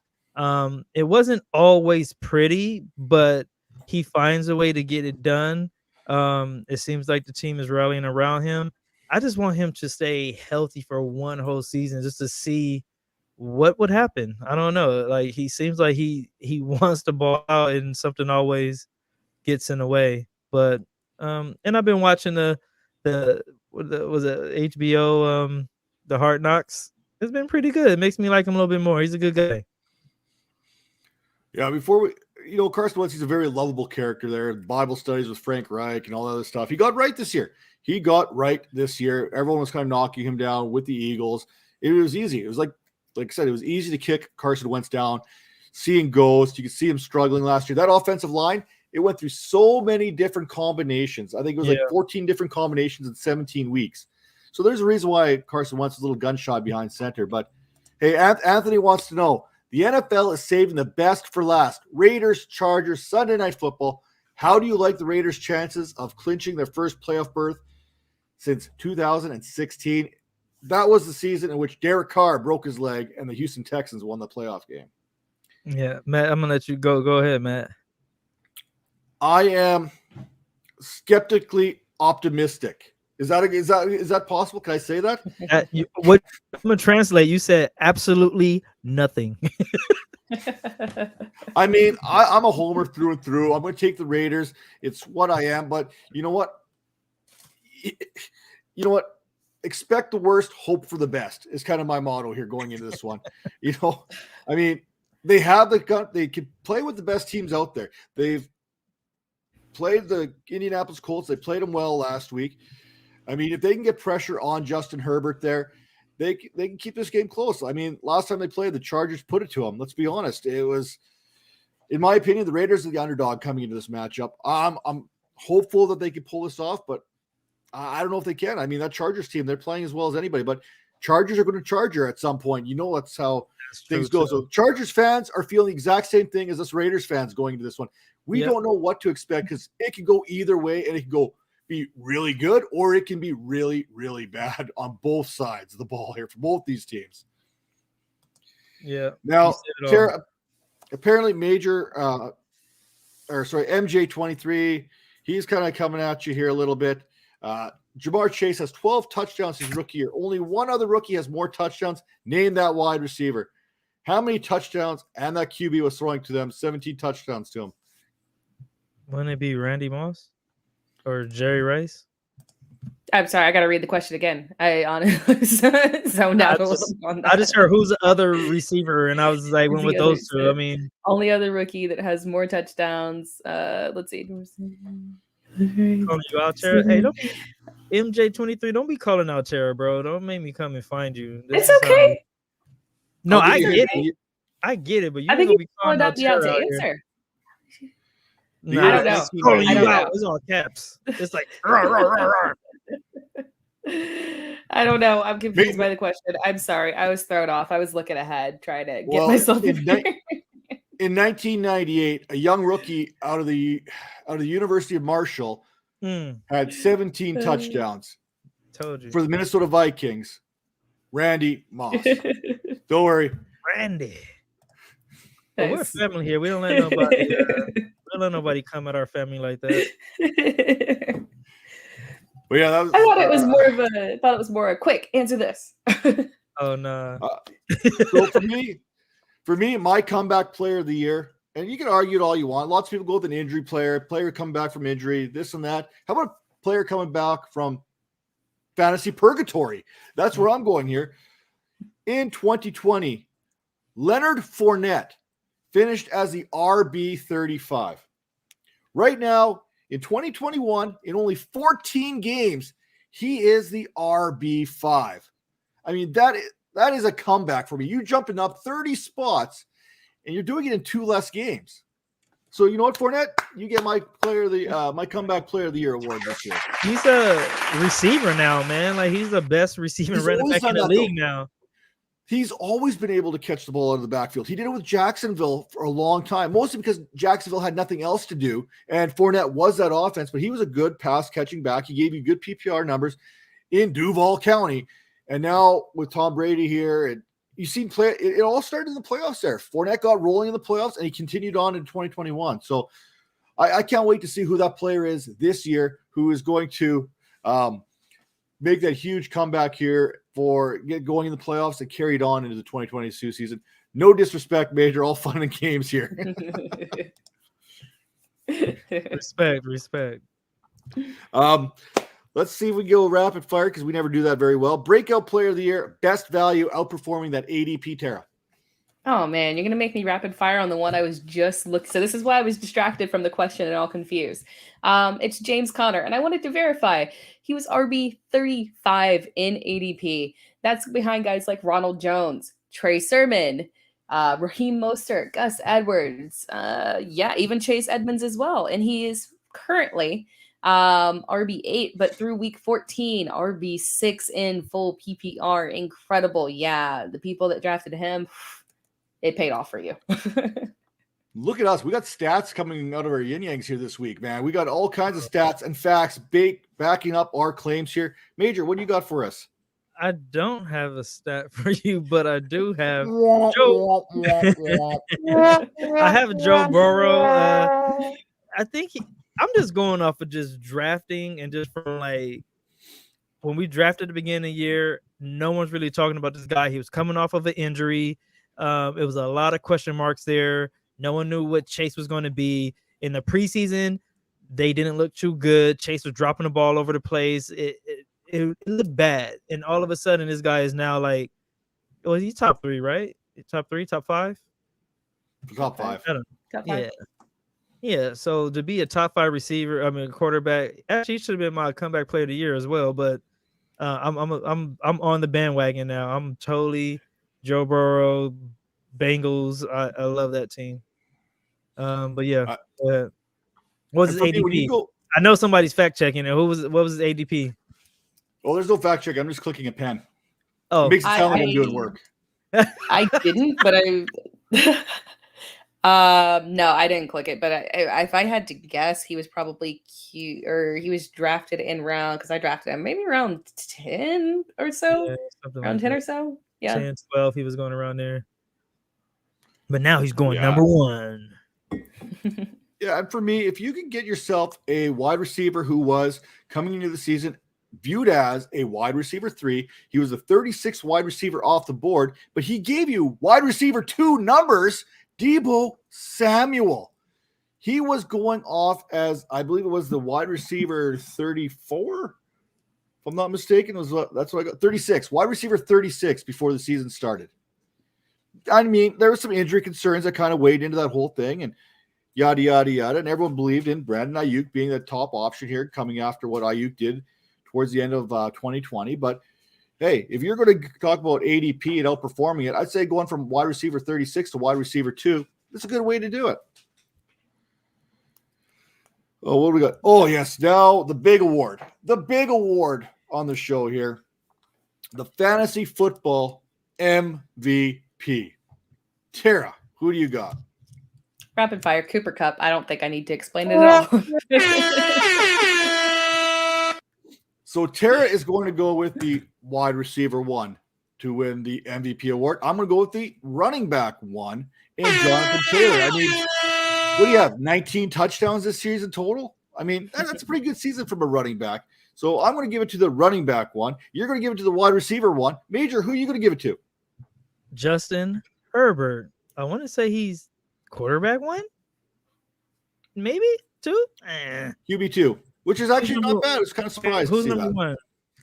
It wasn't always pretty, but he finds a way to get it done. It seems like the team is rallying around him. I just want him to stay healthy for one whole season just to see what would happen. I don't know. Like, he seems like he wants to ball out and something always gets in the way. But and I've been watching the HBO the Hard Knocks. It's been pretty good. It makes me like him a little bit more. He's a good guy. Yeah, before we Carson Wentz, he's a very lovable character there. Bible studies with Frank Reich and all that other stuff. He got right this year. Everyone was kind of knocking him down with the Eagles. It was easy. It was like I said, it was easy to kick Carson Wentz down. Seeing ghosts, you could see him struggling last year. That offensive line, it went through so many different combinations. I think it was like 14 different combinations in 17 weeks. So there's a reason why Carson Wentz is a little gunshot behind center. But hey, Anthony wants to know, the NFL is saving the best for last. Raiders, Chargers, Sunday Night Football. How do you like the Raiders' chances of clinching their first playoff berth since 2016? That was the season in which Derek Carr broke his leg and the Houston Texans won the playoff game. Yeah, Matt, I'm gonna let you go. Go ahead, Matt. I am skeptically optimistic. Is that possible? Can I say that? What I'm gonna translate? You said absolutely nothing. I mean, I'm a homer through and through. I'm going to take the Raiders. It's what I am. But you know what? Expect the worst, hope for the best is kind of my motto here going into this one. I mean, they have the gun. They can play with the best teams out there. They've played the Indianapolis Colts. They played them well last week. I mean, if they can get pressure on Justin Herbert there, they can keep this game close. I mean, last time they played, the Chargers put it to them. Let's be honest. It was, in my opinion, the Raiders are the underdog coming into this matchup. I'm hopeful that they can pull this off, but I don't know if they can. I mean, that Chargers team, they're playing as well as anybody, but Chargers are going to charge her at some point. That's how things go. So Chargers fans are feeling the exact same thing as us Raiders fans going into this one. We don't know what to expect because it can go either way, and it can be really good or it can be really, really bad on both sides of the ball here for both these teams. Yeah. Now, Tera, apparently MJ23, he's kind of coming at you here a little bit. Jamar Chase has 12 touchdowns his rookie year. Only one other rookie has more touchdowns. Name that wide receiver. How many touchdowns? And that QB was throwing to them 17 touchdowns to him. Wouldn't it be Randy Moss or Jerry Rice? I'm sorry, I got to read the question again. I honestly zoned out a little on that. I just heard who's the other receiver, and I was like, went with those two. I mean, only other rookie that has more touchdowns. Let's see. Calling you out, Tera. Hey, don't be MJ23. Don't be calling out Tera, bro. Don't make me come and find you. It's okay. No, I get it. I get it, but you I think gonna you be calling out the out Tera to answer. No, I don't know. Calling I you don't out. know. It's all caps. It's like I don't know. I'm confused by the question. I'm sorry. I was thrown off. I was looking ahead, trying to get myself in 1998, a young rookie out of the University of Marshall had 17 touchdowns Told you. for the Minnesota Vikings. Randy Moss. Don't worry. Randy. Well, we're Nice. family here. We don't let nobody. We don't let nobody come at our family like that. But yeah, that was, I thought it was more a quick answer this. Oh no. so for me, my comeback player of the year, and you can argue it all you want. Lots of people go with an injury player coming back from injury, this and that. How about a player coming back from fantasy purgatory? That's where I'm going here. In 2020, Leonard Fournette finished as the RB 35. Right now, in 2021, in only 14 games, he is the RB 5. I mean, that is a comeback for me. You jumping up 30 spots, and you're doing it in 2 less games. So you know what, Fournette? You get my my comeback player of the year award this year. He's a receiver now, man. Like he's the best receiving running back in the league now. He's always been able to catch the ball out of the backfield. He did it with Jacksonville for a long time, mostly because Jacksonville had nothing else to do, and Fournette was that offense, but he was a good pass-catching back. He gave you good PPR numbers in Duval County. And now with Tom Brady here, and you seen it all started in the playoffs there. Fournette got rolling in the playoffs, and he continued on in 2021. So I can't wait to see who that player is this year who is going to make that huge comeback here for going in the playoffs and carried on into the 2022 season. No disrespect, Major. All fun and games here. Respect. Let's see if we go rapid fire because we never do that very well. Breakout player of the year, best value, outperforming that ADP Tera. Oh man, you're gonna make me rapid fire on the one I was just looking. So this is why I was distracted from the question and all confused. It's James Conner, and I wanted to verify he was RB 35 in ADP. That's behind guys like Ronald Jones, Trey Sermon, Raheem Mostert, Gus Edwards, even Chase Edmonds as well. And he is currently RB8, but through week 14, RB6 in full PPR. Incredible. Yeah, the people that drafted him, it paid off for you. Look at us. We got stats coming out of our yin-yangs here this week, man. We got all kinds of stats and facts backing up our claims here. Major, what do you got for us? I don't have a stat for you, but I do have Joe. I have Joe Burrow. I think I'm just going off of just drafting and just from like when we drafted at the beginning of the year, no one's really talking about this guy. He was coming off of an injury. It was a lot of question marks there. No one knew what Chase was going to be. In the preseason, they didn't look too good. Chase was dropping the ball over the place. It looked bad. And all of a sudden, this guy is now like, well, he's top 3, right? Top 3, top 5? Top 5. I don't know. Top 5. Yeah. So to be a top 5 receiver, quarterback, actually, he should have been my comeback player of the year as well. But I'm on the bandwagon now. I'm totally Joe Burrow, Bengals. I love that team. But yeah, what was his ADP? I know somebody's fact checking it. What was his ADP? Oh, there's no fact check. I'm just clicking a pen. Oh, it makes it sound like I'm doing work. I didn't, but no, I didn't click it. But if I had to guess, he was probably cute, or he was drafted in round, because I drafted him maybe around 10 or so, around 10 or so. Yeah, 10, 12. He was going around there. But now he's going number 1. Yeah, and for me, if you can get yourself a wide receiver who was coming into the season viewed as a wide receiver 3, he was the 36th wide receiver off the board, but he gave you wide receiver 2 numbers, Deebo Samuel. He was going off as, I believe it was the wide receiver 34, if I'm not mistaken. That's what I got, 36, wide receiver 36 before the season started. I mean, there were some injury concerns that kind of weighed into that whole thing, and yada, yada, yada. And everyone believed in Brandon Ayuk being the top option here, coming after what Ayuk did towards the end of 2020. But hey, if you're going to talk about ADP and outperforming it, I'd say going from wide receiver 36 to wide receiver 2, that's a good way to do it. Oh, what do we got? Oh, yes. Now the big award on the show here, the fantasy football MVP. Tera, who do you got? rapid fire. Cooper Kupp. I don't think I need to explain it at all. So Tera is going to go with the wide receiver 1, to win the MVP award. I'm going to go with the running back one and Jonathan Taylor. I mean, what do you have? 19 touchdowns this season total? I mean, that's a pretty good season from a running back. So I'm going to give it to the running back one. You're going to give it to the wide receiver one. Major, who are you going to give it to? Justin Herbert. I want to say he's quarterback one, maybe two. QB2, which is actually not bad. It's kind of surprised. Who's to see number that. one?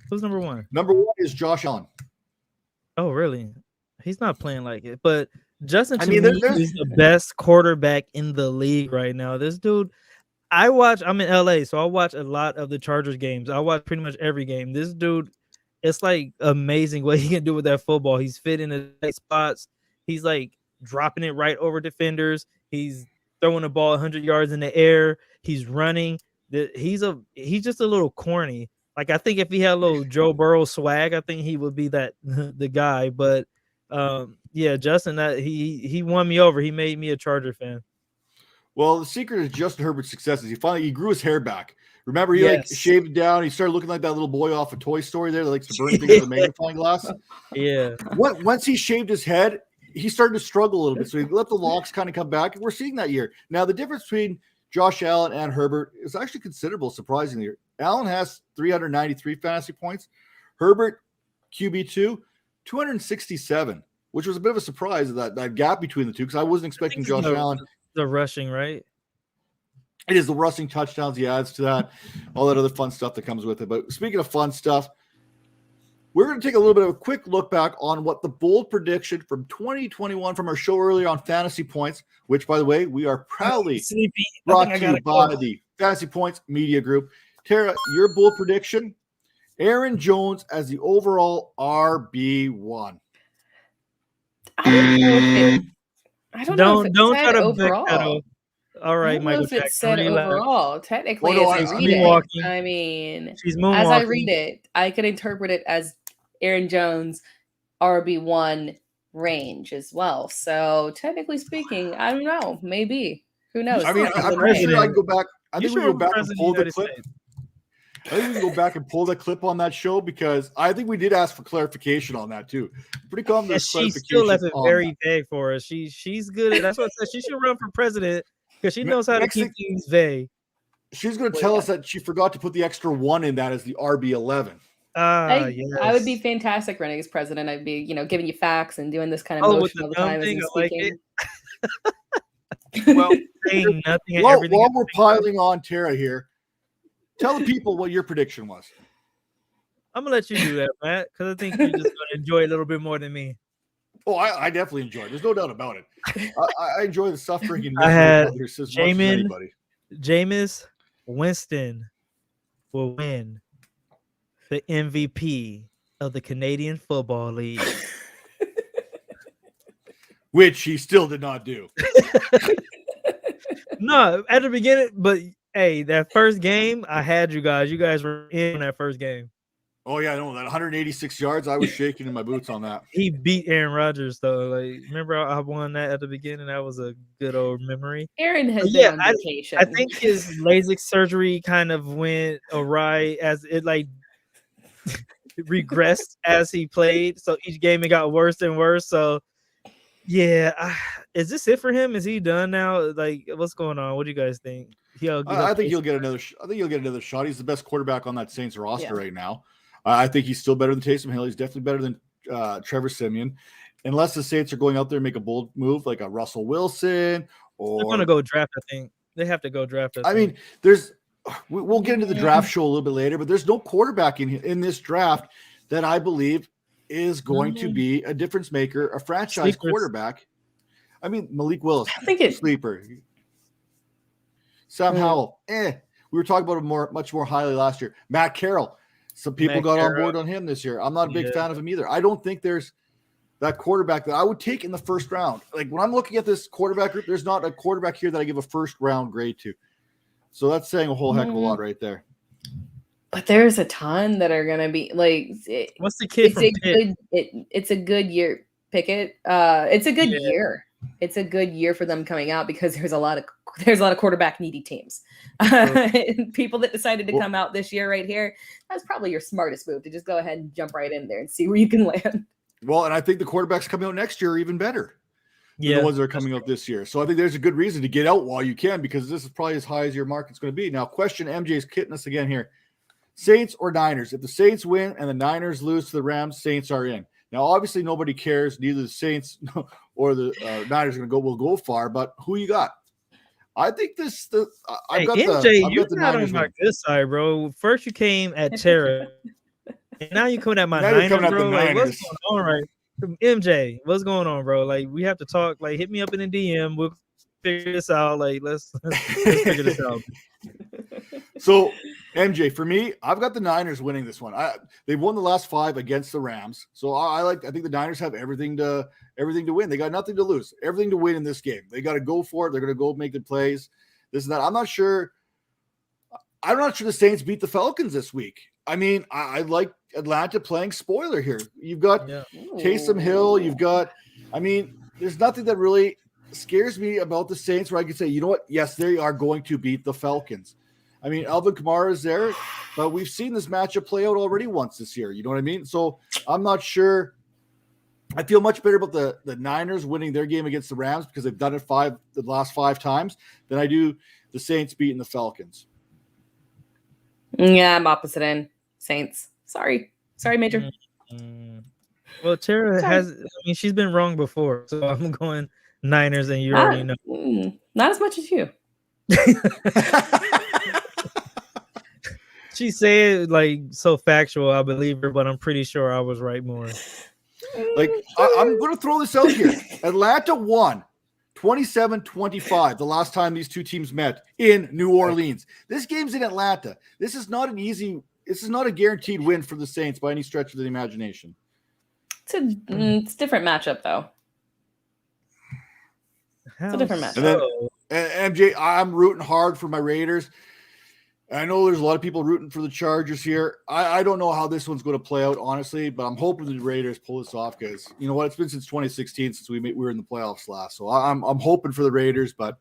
Who's number one? Number one is Josh Allen. Oh, really? He's not playing like it. But Justin, to I mean, me, is the best quarterback in the league right now. This dude, I'm in LA, so I watch a lot of the Chargers games. I watch pretty much every game. This dude, it's like amazing what he can do with that football. He's fit in the right spots. He's like dropping it right over defenders. He's throwing the ball 100 yards in the air. He's running. He's just a little corny. Like, I think if he had a little Joe Burrow swag, I think he would be the guy. But yeah, Justin, he won me over. He made me a Charger fan. Well, the secret of Justin Herbert's success is he grew his hair back. Remember, he like shaved it down. He started looking like that little boy off of Toy Story there that likes to burn things with a magnifying glass. Yeah. Once he shaved his head, he started to struggle a little bit. So he let the locks kind of come back. And we're seeing that year. Now, the difference between Josh Allen and Herbert is actually considerable, surprisingly. Allen has 393 fantasy points. Herbert, QB2, 267, which was a bit of a surprise, that gap between the two, because I wasn't expecting Josh Allen. The rushing, right? It is the rushing touchdowns he adds to that, all that other fun stuff that comes with it. But speaking of fun stuff, we're going to take a little bit of a quick look back on what the bold prediction from 2021 from our show earlier on Fantasy Points, which, by the way, we are proudly brought to you by the Fantasy Points Media Group. Tara, your bold prediction, Aaron Jones as the overall RB1. I don't know if it don't said try to overall. All right, I don't know Michael if it Jackson, said overall. Technically, Oh, no, as I read moonwalking. it, I mean, She's as moonwalking. I read it, I could interpret it as Aaron Jones RB1 range as well. So technically speaking, I don't know. Maybe. Who knows? I mean, I'm pretty sure I can go back. I think we can go back and pull the clip. I think we can go back and pull that clip on that show, because I think we did ask for clarification on that too. Pretty confident. She still left it very vague for us. She's good at. That's what I said. She should run for president because she knows how to keep things vague. She's going to tell us that she forgot to put the extra one in that as the RB11. Yes. I would be fantastic running as president. I'd be, giving you facts and doing this kind of motion all the time. Thing, as I like speaking. it. Well, saying nothing and everything. While we're piling on Tara here, tell the people what your prediction was. I'm gonna let you do that, Matt, because I think you're just gonna enjoy it a little bit more than me. Oh, I definitely enjoy it. There's no doubt about it. I enjoy the suffering and I had others as much as anybody. Jameis Winston will win the MVP of the Canadian Football League. Which he still did not do. No, at the beginning, but hey, that first game, I had you guys. You guys were in that first game. Oh, yeah, I know that 186 yards. I was shaking in my boots on that. He beat Aaron Rodgers, though. Like, remember I won that at the beginning? That was a good old memory. Aaron has been on vacation. I think his LASIK surgery kind of went awry as it regressed as he played. So each game it got worse and worse. So yeah, is this it for him? Is he done now? Like, what's going on? What do you guys think? I think he'll get another. I think he'll get another shot. He's the best quarterback on that Saints roster right now. I think he's still better than Taysom Hill. He's definitely better than Trevor Siemian. Unless the Saints are going out there and make a bold move like a Russell Wilson, or they're going to go draft. I think they have to go draft. I mean, we'll get into the draft show a little bit later, but there's no quarterback in this draft that I believe is going to be a difference maker, a franchise quarterback. I mean, Malik Willis, I think it's sleeper. Sam Howell, we were talking about him much more highly last year. Matt Carroll, some people got on board on him this year. I'm not a big fan of him either. I don't think there's that quarterback that I would take in the first round. Like, when I'm looking at this quarterback group, there's not a quarterback here that I give a first round grade to. So that's saying a whole heck of a lot right there. But there's a ton that are going to be like. What's the kid from Pitt? It's a good year. Pickett. It's a good year. It's a good year for them coming out because there's a lot of quarterback needy teams. People that decided to come out this year right here. That's probably your smartest move, to just go ahead and jump right in there and see where you can land. Well, and I think the quarterbacks coming out next year are even better than the ones that are coming out this year. So I think there's a good reason to get out while you can, because this is probably as high as your market's going to be. Now, question, MJ's kidding us again here. Saints or Niners? If the Saints win and the Niners lose to the Rams, Saints are in. Now, obviously, nobody cares. Neither the Saints or the Niners will go far. But who you got? I think I've got MJ, I've you're got the not Niners on my win. good side, bro. First you came at Tera, and now you're coming at my Now you're Niners, coming at bro. the Like, Niners. what's going on, right? MJ, what's going on, bro? Like, we have to talk. Like, hit me up in the DM. We'll figure this out. Like, let's figure this out. So, MJ, for me, I've got the Niners winning this one. They've won the last 5 against the Rams, so I think the Niners have everything to win. They got nothing to lose, everything to win in this game. They got to go for it. They're going to go make the plays. This and that. I'm not sure the Saints beat the Falcons this week. I mean, I like Atlanta playing spoiler here. You've got Taysom Hill. You've got, there's nothing that really scares me about the Saints where I can say, you know what? Yes, they are going to beat the Falcons. I mean, Alvin Kamara is there, but we've seen this matchup play out already once this year. You know what I mean? So I'm not sure. I feel much better about the Niners winning their game against the Rams because they've done it the last 5 times than I do the Saints beating the Falcons. Yeah, I'm opposite end. Saints. Sorry, Major. Well, Tara she's been wrong before, so I'm going Niners, and you already know. Not as much as you. She said like so factual, I believe her, but I'm pretty sure I was right more. Like, I'm going to throw this out here. Atlanta won 27-25 the last time these two teams met in New Orleans. This game's in Atlanta. This is not a guaranteed win for the Saints by any stretch of the imagination. It's a different matchup, though. It's a different matchup. And MJ, I'm rooting hard for my Raiders. I know there's a lot of people rooting for the Chargers here. I don't know how this one's going to play out, honestly, but I'm hoping the Raiders pull this off because, you know what, it's been since 2016 since we were in the playoffs last. So I'm hoping for the Raiders, but,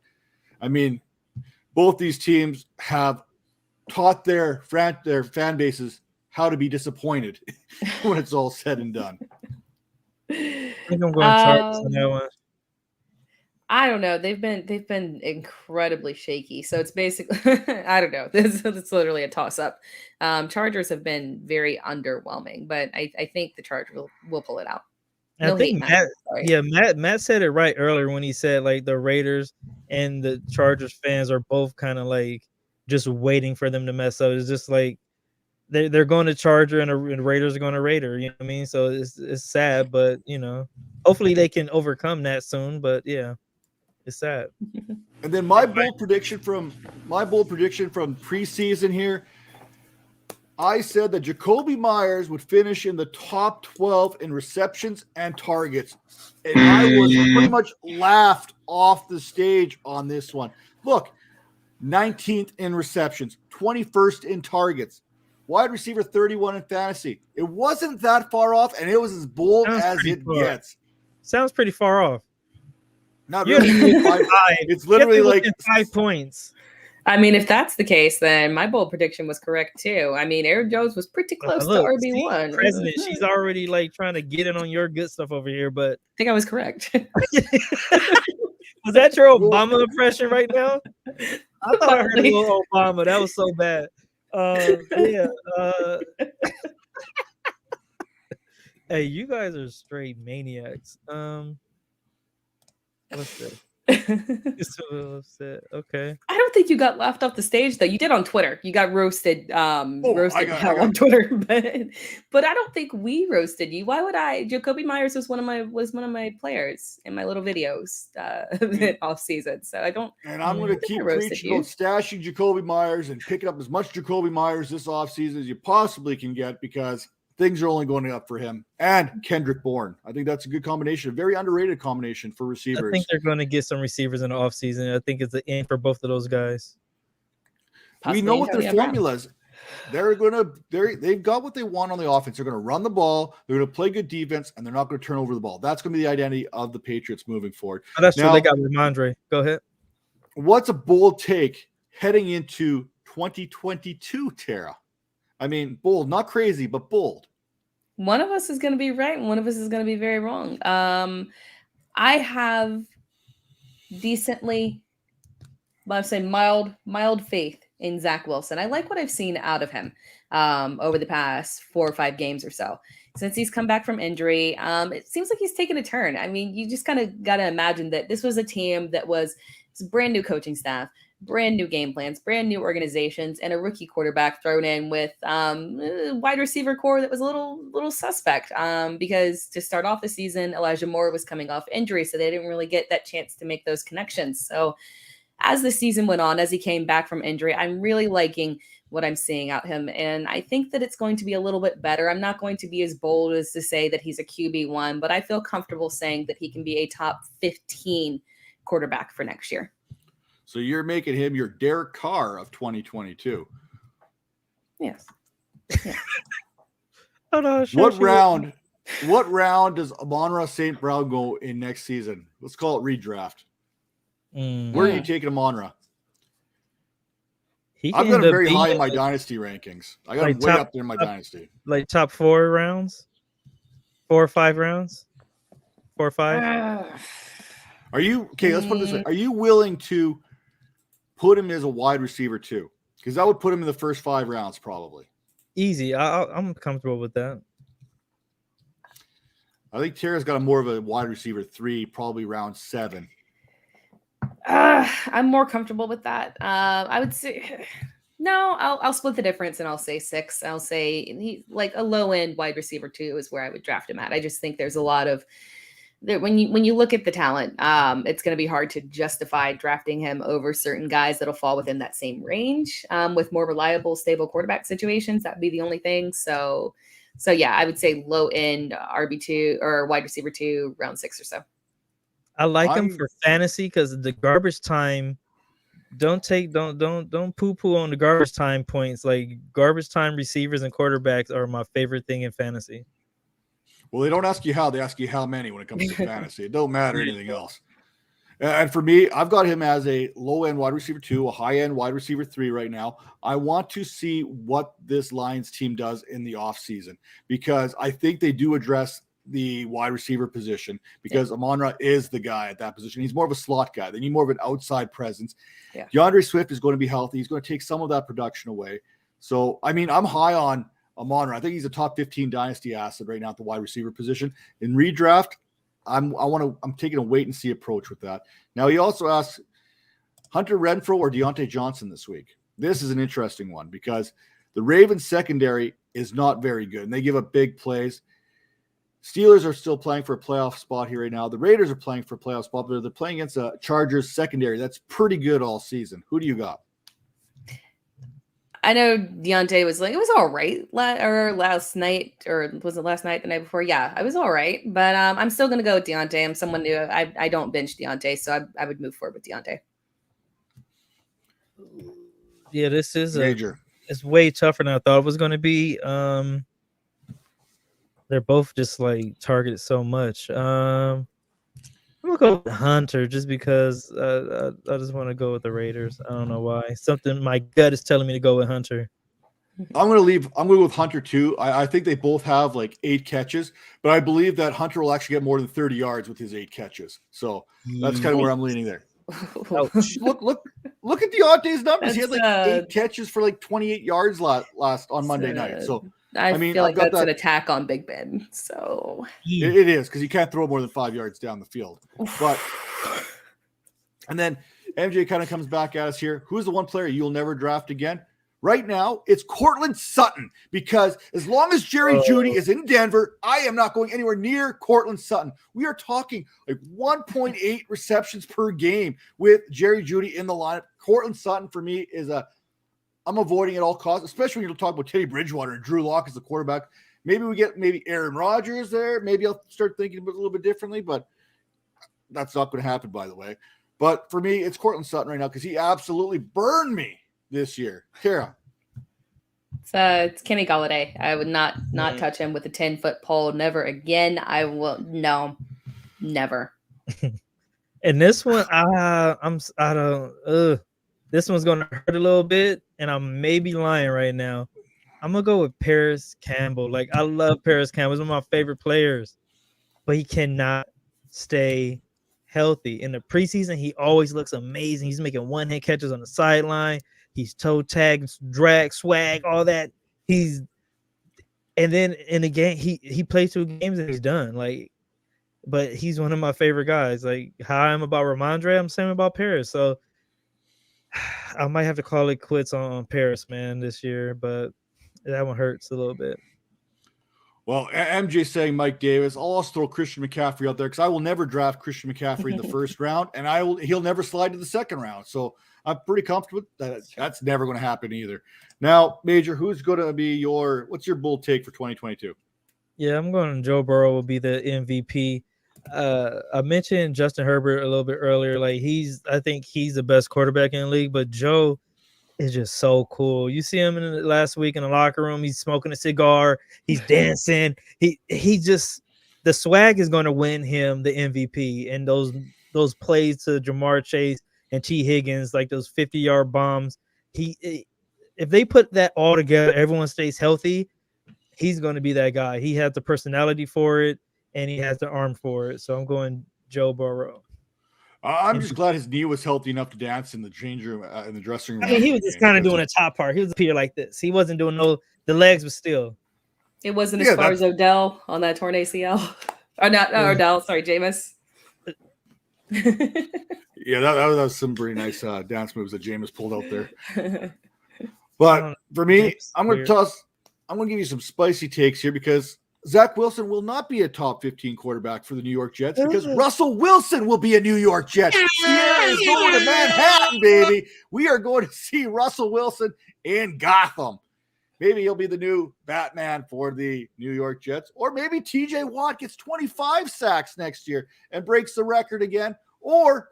I mean, both these teams have taught their fan bases how to be disappointed when it's all said and done. I think I'm going Chargers on that one. I don't know. They've been incredibly shaky. So it's basically I don't know. It's literally a toss up. Chargers have been very underwhelming, but I think the Chargers will pull it out. I think Matt said it right earlier when he said like the Raiders and the Chargers fans are both kind of like just waiting for them to mess up. It's just like they're going to Charger and the Raiders are going to Raider. You know what I mean? So it's sad, but you know, hopefully they can overcome that soon. But yeah. It's sad. And then my bold prediction from preseason here, I said that Jacoby Myers would finish in the top 12 in receptions and targets. And I was pretty much laughed off the stage on this one. Look, 19th in receptions, 21st in targets, wide receiver 31 in fantasy. It wasn't that far off, and it was as bold as it gets. Sounds pretty far off. Not really. It's literally like 5 points. I mean, if that's the case, then my bold prediction was correct too. I mean, Aaron Jones was pretty close to RB1. President, she's already like trying to get in on your good stuff over here, but I think I was correct. Was that your Obama impression right now? I thought I heard a little Obama. That was so bad. Hey, you guys are straight maniacs. What's that? So upset. Okay. I don't think you got laughed off the stage though. You did on Twitter. You got roasted. Roasted hell on Twitter, but I don't think we roasted you. Why would I? Jacoby Myers was one of my players in my little videos off season. So I don't. And I'm going to keep preaching about stashing Jacoby Myers and picking up as much Jacoby Myers this offseason as you possibly can get because things are only going up for him and Kendrick Bourne. I think that's a good combination, a very underrated combination for receivers. I think they're going to get some receivers in the offseason. I think it's the end for both of those guys. We know what their formula is. They've got what they want on the offense. They're going to run the ball. They're going to play good defense, and they're not going to turn over the ball. That's going to be the identity of the Patriots moving forward. Oh, that's true. They got Ramondre. Go ahead. What's a bold take heading into 2022, Tara? I mean, bold, not crazy, but bold. One of us is going to be right and one of us is going to be very wrong. I have decently, let's say mild faith in Zach Wilson. I like what I've seen out of him over the past 4 or 5 games or so. Since he's come back from injury, it seems like he's taken a turn. I mean, you just kind of got to imagine that this was a team that was a brand new coaching staff, brand new game plans, brand new organizations, and a rookie quarterback thrown in with wide receiver core that was a little suspect because to start off the season, Elijah Moore was coming off injury, so they didn't really get that chance to make those connections. So as the season went on, as he came back from injury, I'm really liking what I'm seeing out him. And I think that it's going to be a little bit better. I'm not going to be as bold as to say that he's a QB1, but I feel comfortable saying that he can be a top 15 quarterback for next year. So you're making him your Derek Carr of 2022. Yes. Yeah. What round does Amon-Ra St. Brown go in next season? Let's call it redraft. Where are you taking Amon-Ra? I've got him very high in my dynasty rankings. I got him way up there in my dynasty. Like top 4 rounds? 4 or 5 rounds? 4 or 5? Are you okay? Let's put it this way. Are you willing to put him as a wide receiver too? Because that would put him in the first 5 rounds probably. Easy. I'm comfortable with that. I think Tera's got a more of a wide receiver 3, probably round 7. I'm more comfortable with that. I would say no. I'll split the difference and I'll say 6. I'll say he like a low end wide receiver 2 is where I would draft him at. I just think there's a lot of that when you look at the talent, it's going to be hard to justify drafting him over certain guys that'll fall within that same range with more reliable, stable quarterback situations. That'd be the only thing. So yeah, I would say low end RB2 or wide receiver 2, round 6 or so. I like him for fantasy because the garbage time. Don't poo-poo on the garbage time points. Like garbage time receivers and quarterbacks are my favorite thing in fantasy. Well, they don't ask you how; they ask you how many when it comes to fantasy. It don't matter anything else. And for me, I've got him as a low-end wide receiver 2, a high-end wide receiver 3 right now. I want to see what this Lions team does in the offseason because I think they do address the wide receiver position because Amon-Ra is the guy at that position. He's more of a slot guy. They need more of an outside presence. Yeah. DeAndre Swift is going to be healthy. He's going to take some of that production away. So, I mean, I'm high on Amon-Ra. I think he's a top 15 dynasty asset right now at the wide receiver position. In redraft, I'm taking a wait and see approach with that. Now, he also asks Hunter Renfrow or Deontay Johnson this week. This is an interesting one because the Ravens secondary is not very good and they give up big plays. Steelers are still playing for a playoff spot here right now. The Raiders are playing for a playoff spot, but they're playing against a Chargers secondary that's pretty good all season. Who do you got? I know Deontay was like, it was all right last night, or was it last night, the night before? Yeah, I was all right, but I'm still going to go with Deontay. I'm someone new. I don't bench Deontay, so I would move forward with Deontay. Yeah, this is major. It's way tougher than I thought it was going to be. They're both just like targeted so much. I'm gonna go with Hunter just because I just want to go with the Raiders. I don't know why. Something my gut is telling me to go with Hunter. I'm going to go with Hunter too. I think they both have like 8 catches, but I believe that Hunter will actually get more than 30 yards with his 8 catches. So that's kind of where I'm leaning there. look at Deontay's numbers. He had like 8 catches for like 28 yards last on Monday night. So I mean, feel like that's an attack on Big Ben. So it is because you can't throw more than 5 yards down the field. But and then MJ kind of comes back at us here. Who's the one player you'll never draft again? Right now, it's Courtland Sutton because as long as Jerry Jeudy is in Denver, I am not going anywhere near Courtland Sutton. We are talking like 1.8 receptions per game with Jerry Jeudy in the lineup. Courtland Sutton for me is I'm avoiding at all costs, especially when you talk about Teddy Bridgewater and Drew Lock as the quarterback. Maybe we get Aaron Rodgers there. Maybe I'll start thinking about it a little bit differently, but that's not going to happen, by the way. But for me, it's Courtland Sutton right now because he absolutely burned me this year. Tara. It's Kenny Golladay. I would not touch him with a 10-foot pole. Never again. I will. No, never. And this one, I don't. This one's going to hurt a little bit, and I may be lying right now. I'm gonna go with Paris Campbell. Like, I love Paris Campbell. He's one of my favorite players, but he cannot stay healthy. In the preseason, he always looks amazing. He's making one-hand catches on the sideline. He's toe tagged, drag, swag, all that. And then in the game, he plays 2 games and he's done. Like, but he's one of my favorite guys. Like, how I'm about Ramondre, I'm saying about Paris. So I might have to call it quits on Paris, man, this year. But that one hurts a little bit. Well, MJ saying Mike Davis. I'll also throw Christian McCaffrey out there because I will never draft Christian McCaffrey in the first round, and he'll never slide to the second round. So I'm pretty comfortable that that's never going to happen either. Now, Major, who's going to be what's your bold take for 2022? Yeah, I'm going Joe Burrow will be the MVP. I mentioned Justin Herbert a little bit earlier. Like, I think he's the best quarterback in the league, but Joe is just so cool. You see him last week in the locker room. He's smoking a cigar. He's dancing. He just, the swag is going to win him the MVP. And those plays to Jamar Chase and T. Higgins, like those 50-yard bombs. If they put that all together, everyone stays healthy, he's going to be that guy. He has the personality for it, and he has the arm for it. So I'm going Joe Burrow. I'm just glad his knee was healthy enough to dance in the change room, in the dressing room. I mean, he was just kind of doing a top part. He was up here like this. He wasn't doing the legs, but still. It wasn't as far as Odell on that torn ACL. Or not Odell, sorry, Jameis. Yeah, that was some pretty nice dance moves that Jameis pulled out there. But for me, I'm going to give you some spicy takes here because Zach Wilson will not be a top 15 quarterback for the New York Jets because Russell Wilson will be a New York Jet. Tera is going to Manhattan, baby. We are going to see Russell Wilson in Gotham. Maybe he'll be the new Batman for the New York Jets, or maybe TJ Watt gets 25 sacks next year and breaks the record again, or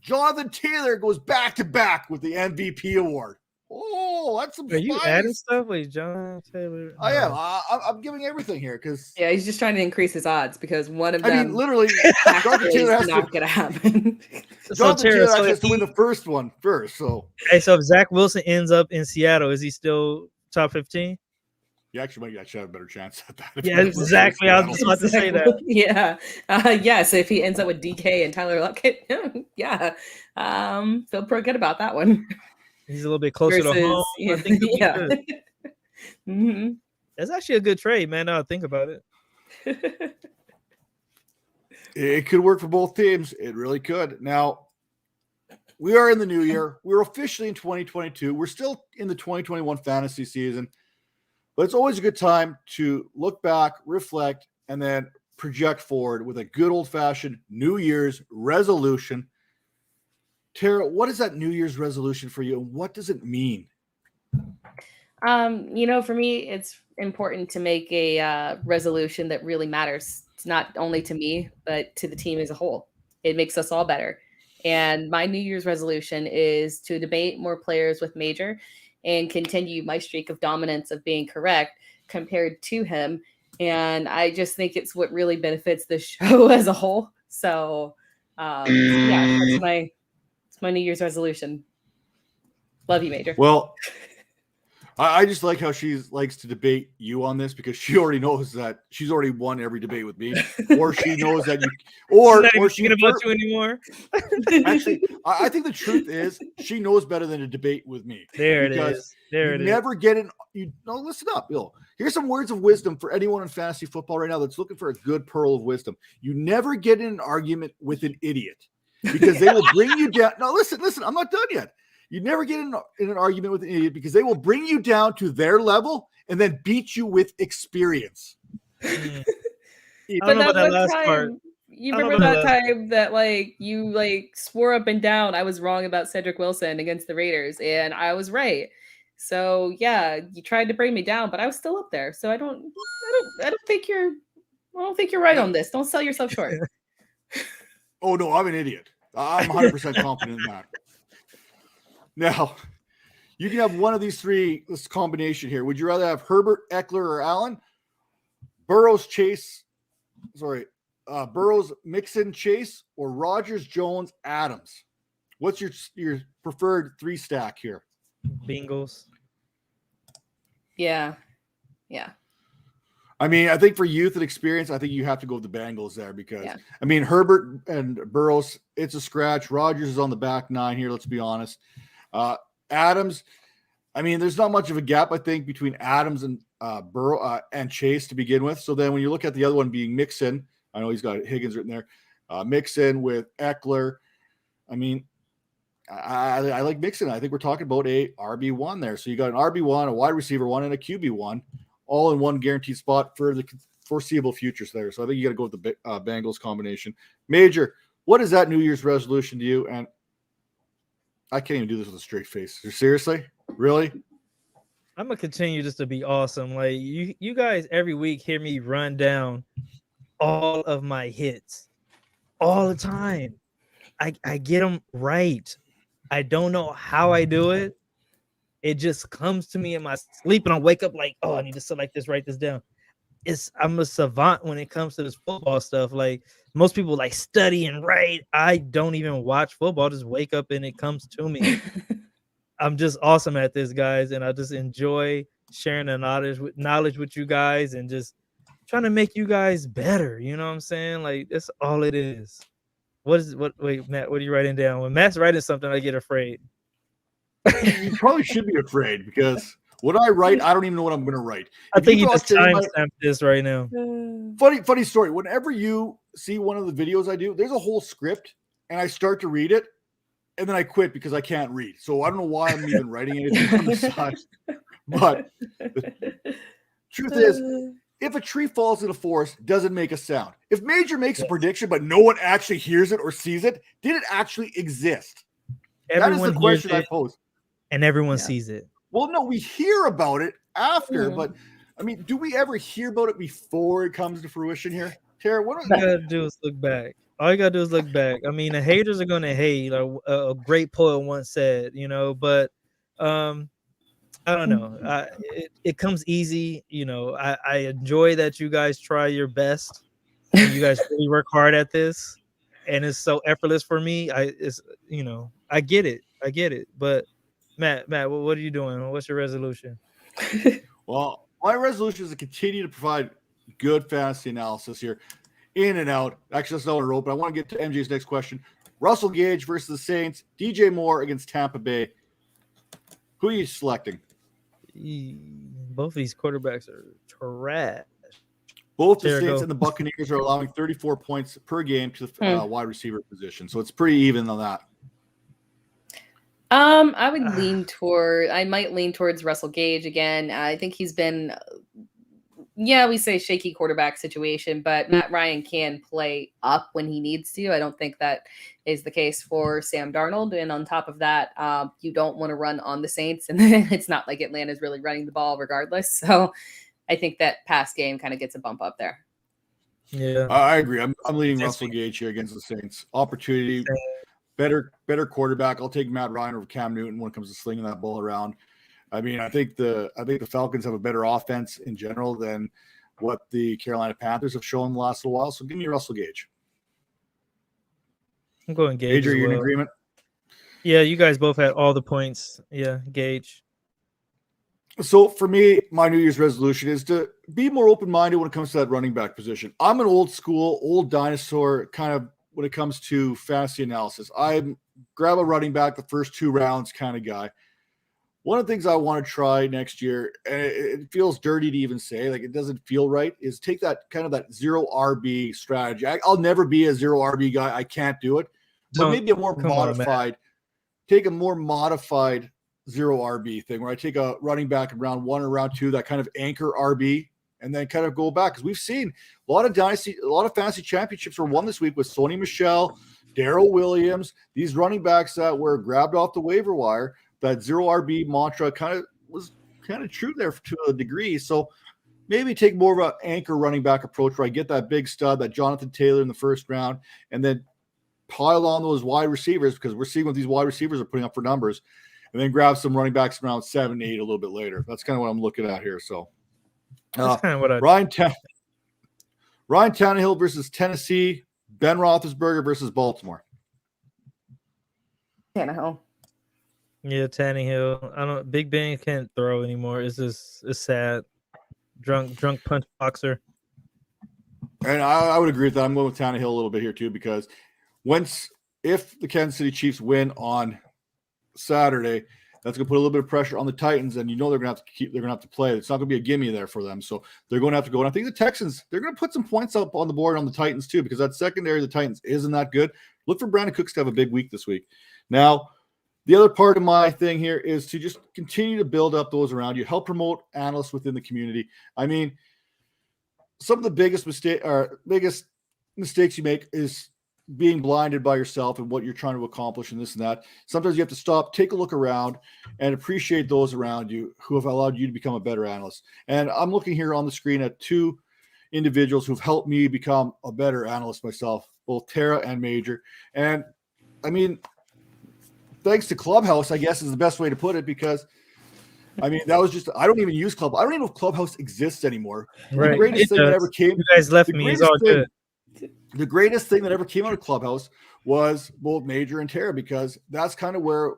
Jonathan Taylor goes back to back with the MVP award. Oh, that's some. Are you adding stuff with John Taylor? I am. I'm giving everything here because he's just trying to increase his odds because one of them. I mean, literally, Jonathan Taylor has not going to happen. Jonathan Taylor has to win the first one first. So, hey, so if Zach Wilson ends up in Seattle, is he still top 15? You actually might have a better chance at that. Yeah, exactly. I was just about to say that. Yeah. Yes, if he ends up with DK and Tyler Lockett, yeah. Feel pretty good about that one. He's a little bit closer to home. I think he'll be good. Mm-hmm. That's actually a good trade, man. Now I think about it. It could work for both teams. It really could. Now, we are in the new year. We're officially in 2022. We're still in the 2021 fantasy season. But it's always a good time to look back, reflect, and then project forward with a good old-fashioned New Year's resolution. Tera, what is that New Year's resolution for you, and what does it mean? For me, it's important to make a resolution that really matters. It's not only to me, but to the team as a whole. It makes us all better. And my New Year's resolution is to debate more players with Major and continue my streak of dominance of being correct compared to him. And I just think it's what really benefits the show as a whole. So, that's my New Year's resolution. Love you, Major. Well, I just like how she likes to debate you on this because she already knows that she's already won every debate with me, or she knows that or she about you anymore. Actually, I think the truth is she knows better than to debate with me. There it is. Never get in. Listen up, Bill. Here's some words of wisdom for anyone in fantasy football right now that's looking for a good pearl of wisdom. You never get in an argument with an idiot because they will bring you down. No, listen. I'm not done yet. You never get in an argument with an idiot because they will bring you down to their level and then beat you with experience. But that last part. You remember that time that you swore up and down I was wrong about Cedric Wilson against the Raiders, and I was right. So yeah, you tried to bring me down, but I was still up there. So I don't think you're right on this. Don't sell yourself short. Oh no, I'm an idiot. I'm 100% confident in that. Now, you can have one of these three, this combination here. Would you rather have Herbert, Eckler, or Allen? Burrows, Mixon, Chase, or Rodgers, Jones, Adams? What's your preferred three stack here? Bengals. Yeah. I mean, I think for youth and experience, I think you have to go with the Bengals there because, Yeah. I mean, Herbert and Burrows, it's a scratch. Rodgers is on the back nine here, let's be honest. Adams, I mean, there's not much of a gap, I think, between Adams and Burrow and Chase to begin with. So then when you look at the other one being Mixon, I know he's got Higgins written there, Mixon with Eckler. I mean, I like Mixon. I think we're talking about a RB1 there. So you got an RB1, a wide receiver one, and a QB1, all in one guaranteed spot for the foreseeable futures there. So I think you got to go with the Bengals combination. Major, what is that New Year's resolution to you? And I can't even do this with a straight face. Seriously? Really? I'm gonna continue just to be awesome. Like you guys every week hear me run down all of my hits all the time. I get them right. I don't know how I do it. It just comes to me in my sleep, and I wake up like, oh, I need to select this, write this down. I'm a savant when it comes to this football stuff. Like most people like study and write. I don't even watch football. Just wake up and it comes to me. I'm just awesome at this, guys, and I just enjoy sharing the knowledge with you guys and just trying to make you guys better. You know what I'm saying? Like that's all it is. Wait, Matt, what are you writing down? When Matt's writing something, I get afraid. You probably should be afraid because what I write, I don't even know what I'm going to write. I think you just timestamp this right now. Funny story. Whenever you see one of the videos I do, there's a whole script, and I start to read it, and then I quit because I can't read. So I don't know why I'm even writing anything on the side. But the truth is, if a tree falls in a forest, does it make a sound? If Major makes a prediction, but no one actually hears it or sees it, did it actually exist? Everyone that is the question I it, pose. And everyone sees it. Well, no, we hear about it after, but I mean, do we ever hear about it before it comes to fruition here? Tara, what all you gotta do is look back. All you gotta do is look back. I mean, the haters are gonna hate. Like a great poet once said, you know, but I don't know. It comes easy, you know. I enjoy that you guys try your best. And you guys really work hard at this, and it's so effortless for me. I get it. But Matt, what are you doing? What's your resolution? Well, my resolution is to continue to provide good fantasy analysis here, in and out. Actually, that's not on a rope, but I want to get to MJ's next question. Russell Gage versus the Saints. DJ Moore against Tampa Bay. Who are you selecting? Both of these quarterbacks are trash. Both the Saints and the Buccaneers are allowing 34 points per game to the wide receiver position. So it's pretty even on that. I might lean towards Russell Gage again. I think he's been, we say shaky quarterback situation, but Matt Ryan can play up when he needs to. I don't think that is the case for Sam Darnold. And on top of that, you don't want to run on the Saints. And it's not like Atlanta's really running the ball regardless. So I think that pass game kind of gets a bump up there. Yeah, I agree. I'm leading Russell Gage here against the Saints. Opportunity, better quarterback. I'll take Matt Ryan over Cam Newton when it comes to slinging that ball around. I mean, I think the Falcons have a better offense in general than what the Carolina Panthers have shown the last little while. So give me Russell Gage. I'm going Gage. Are you in agreement? Yeah, you guys both had all the points. Yeah, Gage. So for me, my New Year's resolution is to be more open-minded when it comes to that running back position. I'm an old school, old dinosaur kind of when it comes to fantasy analysis. I grab a running back the first 2 rounds kind of guy. One of the things I want to try next year, and it feels dirty to even say, like it doesn't feel right, is take that kind of that 0 RB strategy. I'll never be a 0 RB guy. I can't do it. But maybe a more modified, take a more modified 0 RB thing where I take a running back in round 1 or round 2, that kind of anchor RB, and then kind of go back. Because we've seen a lot of fantasy championships were won this week with Sony Michel, Darrell Williams, these running backs that were grabbed off the waiver wire. That 0 RB mantra was true there to a degree. So maybe take more of an anchor running back approach where I get that big stud, that Jonathan Taylor in the first round, and then pile on those wide receivers because we're seeing what these wide receivers are putting up for numbers, and then grab some running backs around 7, 8 a little bit later. That's kind of what I'm looking at here. So that's kind of what Ryan Tannehill versus Tennessee, Ben Roethlisberger versus Baltimore. Tannehill. Yeah, Tannehill. I don't. Big Ben can't throw anymore. It's sad. Drunk punch boxer. And I would agree with that. I'm going with Tannehill a little bit here too, because if the Kansas City Chiefs win on Saturday, that's going to put a little bit of pressure on the Titans, and they're going to have to play. It's not going to be a gimme there for them, so they're going to have to go. And I think the Texans, they're going to put some points up on the board on the Titans too, because that secondary of the Titans isn't that good. Look for Brandon Cooks to have a big week this week. Now, the other part of my thing here is to just continue to build up those around you, help promote analysts within the community. I mean, some of the biggest mistakes you make is being blinded by yourself and what you're trying to accomplish and this and that. Sometimes you have to stop, take a look around, and appreciate those around you who have allowed you to become a better analyst. And I'm looking here on the screen at two individuals who've helped me become a better analyst myself, both Tera and Major. And I mean, thanks to Clubhouse, I guess is the best way to put it, because I mean, that was just, I don't even use Clubhouse. I don't even know if Clubhouse exists anymore. Right. The greatest thing that ever came. You guys left me. It's all good. The greatest thing that ever came out of Clubhouse was both Major and Tera, because that's kind of where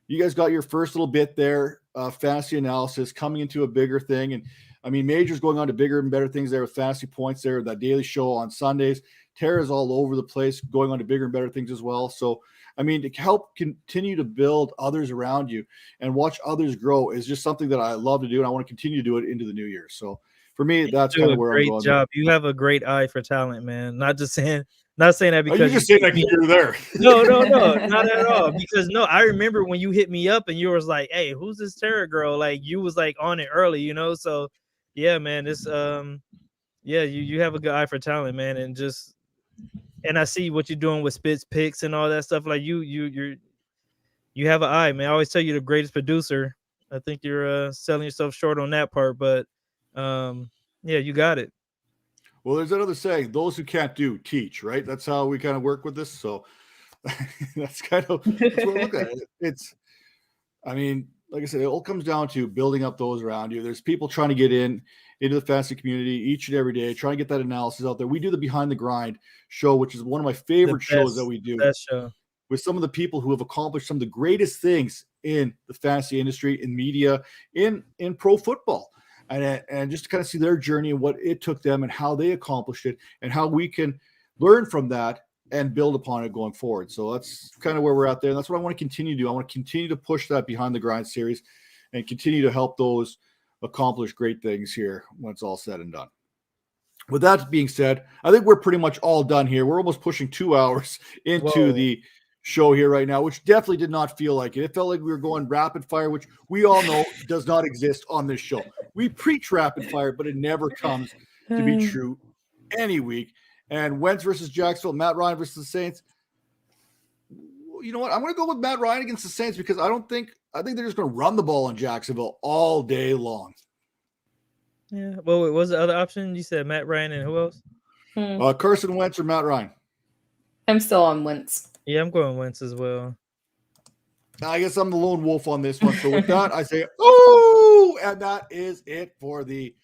you guys got your first little bit there, fantasy analysis, coming into a bigger thing. And I mean, Major's going on to bigger and better things there with Fantasy Points there, that daily show on Sundays. Tera's all over the place, going on to bigger and better things as well. So, I mean, to help continue to build others around you and watch others grow is just something that I love to do, and I want to continue to do it into the new year. So, for me, that's kind of where I'm going. Great job. You have a great eye for talent, man. Not saying that because you just saying that you're there. No, not at all. Because I remember when you hit me up and you was like, "Hey, who's this Tera girl?" Like, you was like on it early, So, yeah, man, it's you have a good eye for talent, man, and I see what you're doing with Spitz picks and all that stuff. Like, you have an eye, man. I always tell you the greatest producer. I think you're selling yourself short on that part, but yeah, you got it. Well, there's another saying: those who can't do, teach. Right? That's how we kind of work with this. So that's what I look at it. I mean, like I said, it all comes down to building up those around you. There's people trying to get into the fantasy community each and every day, trying to get that analysis out there. We do the Behind the Grind show, which is one of my favorite shows that we do. Best show. With some of the people who have accomplished some of the greatest things in the fantasy industry, in media, in pro football. And just to kind of see their journey and what it took them and how they accomplished it and how we can learn from that and build upon it going forward. So that's kind of where we're at there. And that's what I want to continue to do. I want to continue to push that Behind the Grind series and continue to help those accomplish great things here when it's all said and done. With that being said, I think we're pretty much all done here. We're almost pushing 2 hours into the show here right now, which definitely did not feel like it. It felt like we were going rapid fire, which we all know does not exist on this show. We preach rapid fire, but it never comes to be true any week. And Wentz versus Jacksonville, Matt Ryan versus the Saints. You know what? I'm going to go with Matt Ryan against the Saints, because I think they're just going to run the ball on Jacksonville all day long. Yeah. Well, what was the other option? You said Matt Ryan and who else? Carson Wentz or Matt Ryan? I'm still on Wentz. Yeah, I'm going Wentz as well. I guess I'm the lone wolf on this one. So with that, I say, oh, and that is it for the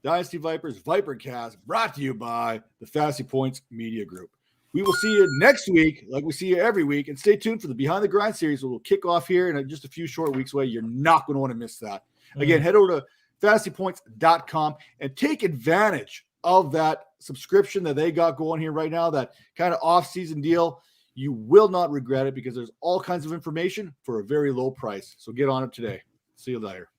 Dynasty Vipers ViperCast, brought to you by the Fantasy Points Media Group. We will see you next week, like we see you every week, and stay tuned for the Behind the Grind series. We'll kick off here in just a few short weeks away. You're not going to want to miss that. Again, head over to fantasypoints.com and take advantage of that subscription that they got going here right now, that kind of off-season deal. You will not regret it, because there's all kinds of information for a very low price. So get on it today. See you later.